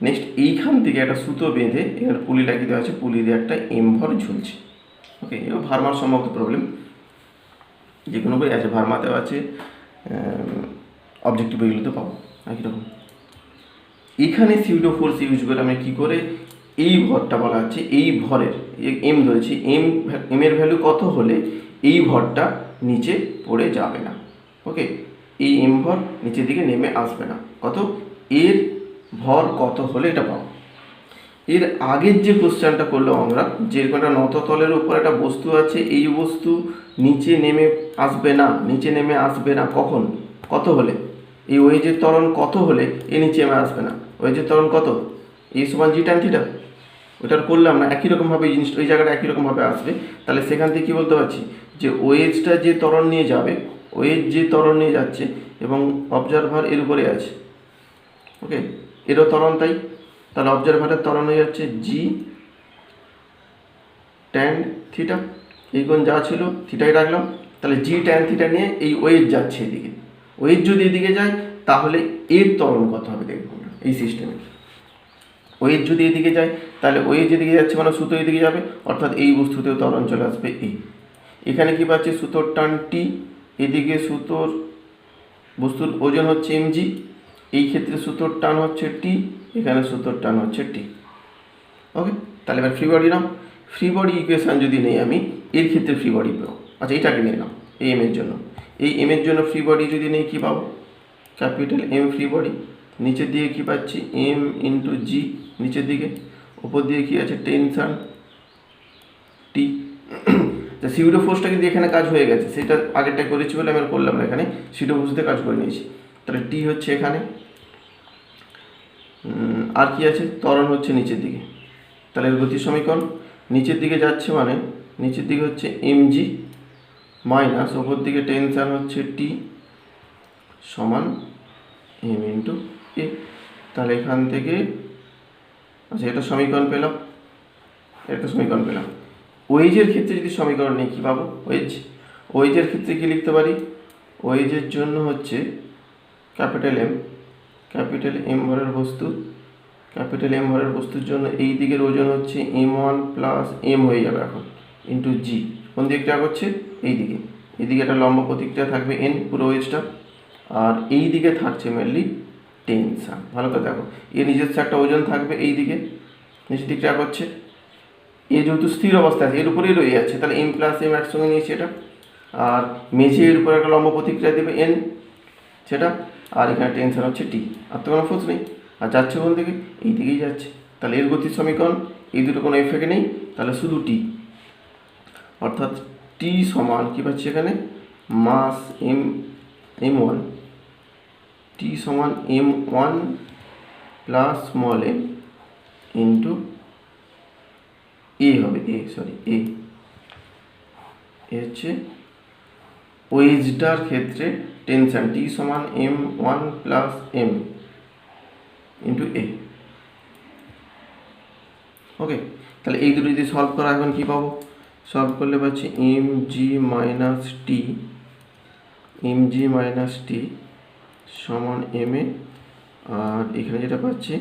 S1: নেক্সট এইখান থেকে একটা সুতো বেঁধে এখানে পুলি লাগিয়ে দেওয়া আছে, পুলি দিয়ে একটা এম ভর ঝুলছে। ওকে, এবার ভারমার সম্ভবত প্রবলেম, যে কোনো বই আছে ভারমা দেওয়া আছে, অবজেক্টিভ বইগুলোতে পাবো একই রকম। এখানে সিউডো ফোর্স ইউজ করে আমি কী করে এই ভরটা বলা হচ্ছে, এই ভরের এম ধরেছি, এম এর ভ্যালু কত হলে এই ভরটা নিচে পড়ে যাবে না। ওকে, এই এম ভর নিচের দিকে নেমে আসবে না, কত, এর ভর কত হলে এটা পাবো। এর আগের যে কোশ্চেনটা করলাম আমরা, যে একটা নততলের উপর একটা বস্তু আছে, এই বস্তু নিচে নেমে আসবে না কখন, কত হলে, এই ওয়েজের ত্বরণ কত হলে এ নিচে নেমে আসবে না, ওয়েজের ত্বরণ কত, এই সমান জি ট্যান থিটা, ওটার করলাম না, একই রকমভাবে এই জিনিসটা ওই জায়গাটা একই রকমভাবে আসবে। তাহলে সেখান থেকে কী বলতে পারছি যে ওয়েজটা যে ত্বরণ নিয়ে যাবে, ওয়েজ যে ত্বরণ নিয়ে যাচ্ছে এবং অবজারভার এর উপরে আছে, ওকে, এরও ত্বরণ তাই, তাহলে অবজারভারের ত্বরণ হয়ে যাচ্ছে জি ট্যান থিটা, এই কোণ যা ছিল থিটাই রাখলাম, তাহলে জি ট্যান থিটা নিয়ে এই ওয়েজ যাচ্ছে এদিকে, ওয়েজ যদি এদিকে যায় তাহলে এর ত্বরণ কত হবে দেখব এই সিস্টেমে, ওয়েজ যদি এদিকে যায় তাহলে ওয়েজ এদিকে যাচ্ছে মানে সুতো এদিকে যাবে, অর্থাৎ এই বস্তুতেও ত্বরণ চলে আসবে এই, এখানে কি পাচ্ছি সুতোর টান টি, এদিকে সুতোর বস্তুর ওজন হচ্ছে mg, এই ক্ষেত্রে সূত্রর টান হচ্ছে t, এখানে সূত্রর টান হচ্ছে t। ওকে, তাহলে এবার ফ্রি বডি নাও। ফ্রি বডি ইকুয়েশান যদি নেই আমি, এর ক্ষেত্রে ফ্রি বডি পাবো। আচ্ছা, এটাকে নিয়ে নাও, এই এম এর জন্য। এই এম এর জন্য ফ্রি বডি যদি নেই কী পাবো? ক্যাপিটাল এম ফ্রি বডি, নিচের দিকে কী পাচ্ছি? এম ইন্টু জি নিচের দিকে, ওপর দিকে কী আছে? টেনশান টি। তা সিউডো ফোর্সটা কিন্তু এখানে কাজ হয়ে গেছে, সেটা আগেরটা করেছি বলে আমি আর করলাম না, এখানে সিউডো ফোর্স দিয়ে কাজ করে নিয়েছি। তাহলে টি হচ্ছে এখানে, আর কি আছে? ত্বরণ হচ্ছে নিচের দিকে। তাহলে এর গতির সমীকরণ নিচের দিকে যাচ্ছে মানে নিচের দিকে হচ্ছে mg মাইনাস ওপর দিকে টেনশান হচ্ছে টি সমান m ইন্টু এ। তাহলে এখান থেকে আচ্ছা, এটা সমীকরণ পেলাম, একটা সমীকরণ পেলাম। ওয়েজের ক্ষেত্রে যদি সমীকরণ নেই কী পাবো? ওয়েজের ক্ষেত্রে কী লিখতে পারি? ওয়েজের জন্য হচ্ছে ক্যাপিটাল এম ভরের বস্তু, ক্যাপিটাল এম ভরের বস্তুর জন্য এই দিকের ওজন হচ্ছে m1 প্লাস এম হয়ে যাবে এখন ইন্টু জি। কোন দিকটা করছে? এই দিকে। এইদিকে একটা লম্ব প্রতিক্রিয়া থাকবে n পুরো ওয়েজটা, আর এই দিকে থাকছে মেনলি টেনশান। ভালো করে দেখো, এর নিজস্ব একটা ওজন থাকবে এই দিকে, নিচের দিকটা করছে। এ যেহেতু স্থির অবস্থায় আছে, এর উপরেই রয়ে যাচ্ছে, তাহলে এম প্লাস এম একসঙ্গে নিয়েছি এটা। আর মেঝে এর উপরে একটা লম্ব প্রতিক্রিয়া দেবে n, সেটা। আর এখানে টেনশন হচ্ছে টি, আর তো কোনো ফোর্স নেই। আর যাচ্ছে কোন দিকে? এই দিকেই যাচ্ছে। তাহলে এর গতির সমীকরণ, এই দুটো কোনো এফেক্ট নেই, তাহলে শুধু টি। অর্থাৎ টি সমান কী পাচ্ছি এখানে? মাস m1, টি সমান m1 plus small M into A হবে, এ হচ্ছে ওয়েজটার ক্ষেত্রে টেনশন টি সমান m1 plus M into A. Okay, তাহলে এই দুটো যদি সলভ করা এখন কী পাবো? সলভ করলে পাচ্ছি mg মাইনাস টি সমান এম এ, আর এখানে যেটা পাচ্ছি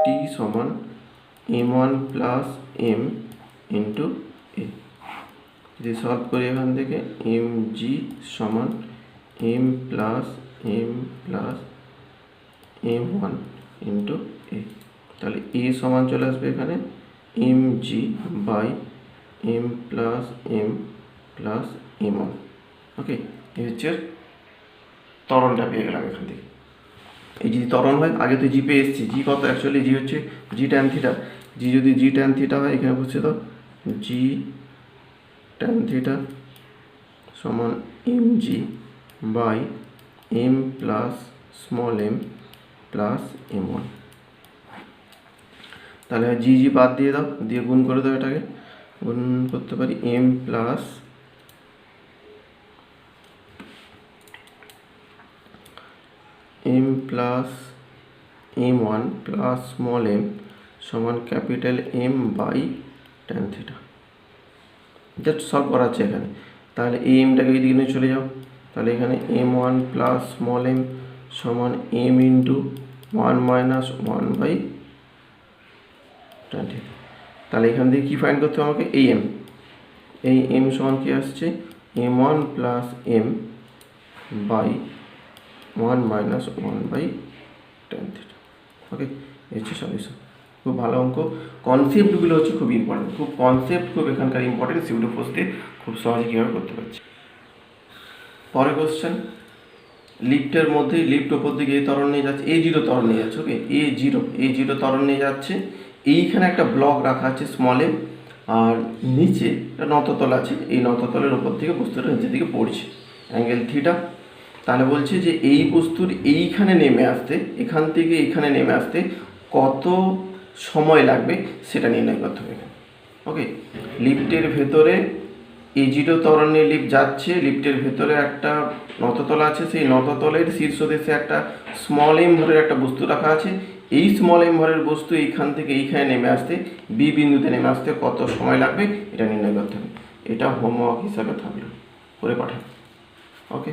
S1: টি সমান m1 প্লাস এম ইন্টু এ। যদি সলভ করি এখান থেকে mg সমান m প্লাস m1 ইন্টু এ, তাহলে এ সমান চলে আসবে এখানে mg by m plus m1। Okay, এই হচ্ছে ত্বরণটা পেয়ে গেলাম এখান থেকে। এই যদি ত্বরণ হয়, আগে তো জি পেয়ে এসেছি, জি কত? অ্যাকচুয়ালি জি হচ্ছে জি ট্যান থিটা। জি যদি জি ট্যান থিটা হয়, এখানে বুঝছে তো জি ট্যান থিটা সমান mg by m plus small m plus m1। তাহলে জি বাদ দিয়ে দাও, দিয়ে গুণ করে দাও, এটাকে গুণ করতে পারি m plus m1 plus small M সমান capital M by tan theta. Just solve করা আছে এখানে। তাহলে এই এমটাকে এদিকে নিয়ে চলে যাও, তাহলে এখানে m1 প্লাস স্মল এম সমান m into 1 minus 1 by tan theta. তাহলে এখান থেকে কী ফাইন্ড করতে হবে আমাকে? এই এম সমান কী আসছে? m1 plus M by 1 minus 1 by tan theta. Okay, এই হচ্ছে সলিউশন। খুব ভালো অঙ্ক, কনসেপ্টগুলো হচ্ছে খুব ইম্পর্টেন্ট, খুব এখানকার ইম্পর্টেন্ট। সিউডো ফোর্স দিয়ে খুব সহজে কীভাবে করতে পারছি। পরের কোশ্চেন, লিফটের মধ্যেই লিফট ওপর দিকে এই ত্বরণ নিয়ে যাচ্ছে, A0 ত্বরণ নিয়ে যাচ্ছে। ওকে, A0 ত্বরণ নিয়ে যাচ্ছে। এইখানে একটা ব্লক রাখা আছে স্মল এম, আর নিচে একটা নততল আছে, এই নততলের ওপর থেকে বস্তুটা নিচের দিকে পড়ছে, অ্যাঙ্গেল থিটা। তাহলে বলছে যে এই বস্তুর এইখানে নেমে আসতে, এখান থেকে এইখানে নেমে আসতে কত সময় লাগবে সেটা নির্ণয় করতে হবে। ওকে, লিফটের ভেতরে A0 ত্বরণ নিয়ে লিফট যাচ্ছে, লিফটের ভেতরে একটা নততল আছে, সেই নততলের শীর্ষদেশে একটা স্মল এম ভরের একটা বস্তু রাখা আছে। এই স্মল এম ভরের বস্তু এইখান থেকে এইখানে নেমে আসতে, বি বিন্দুতে নেমে আসতে কত সময় লাগবে এটা নির্ণয় করতে হবে। এটা হোমওয়ার্ক হিসাবে থাকলো, করে পাঠান। ওকে।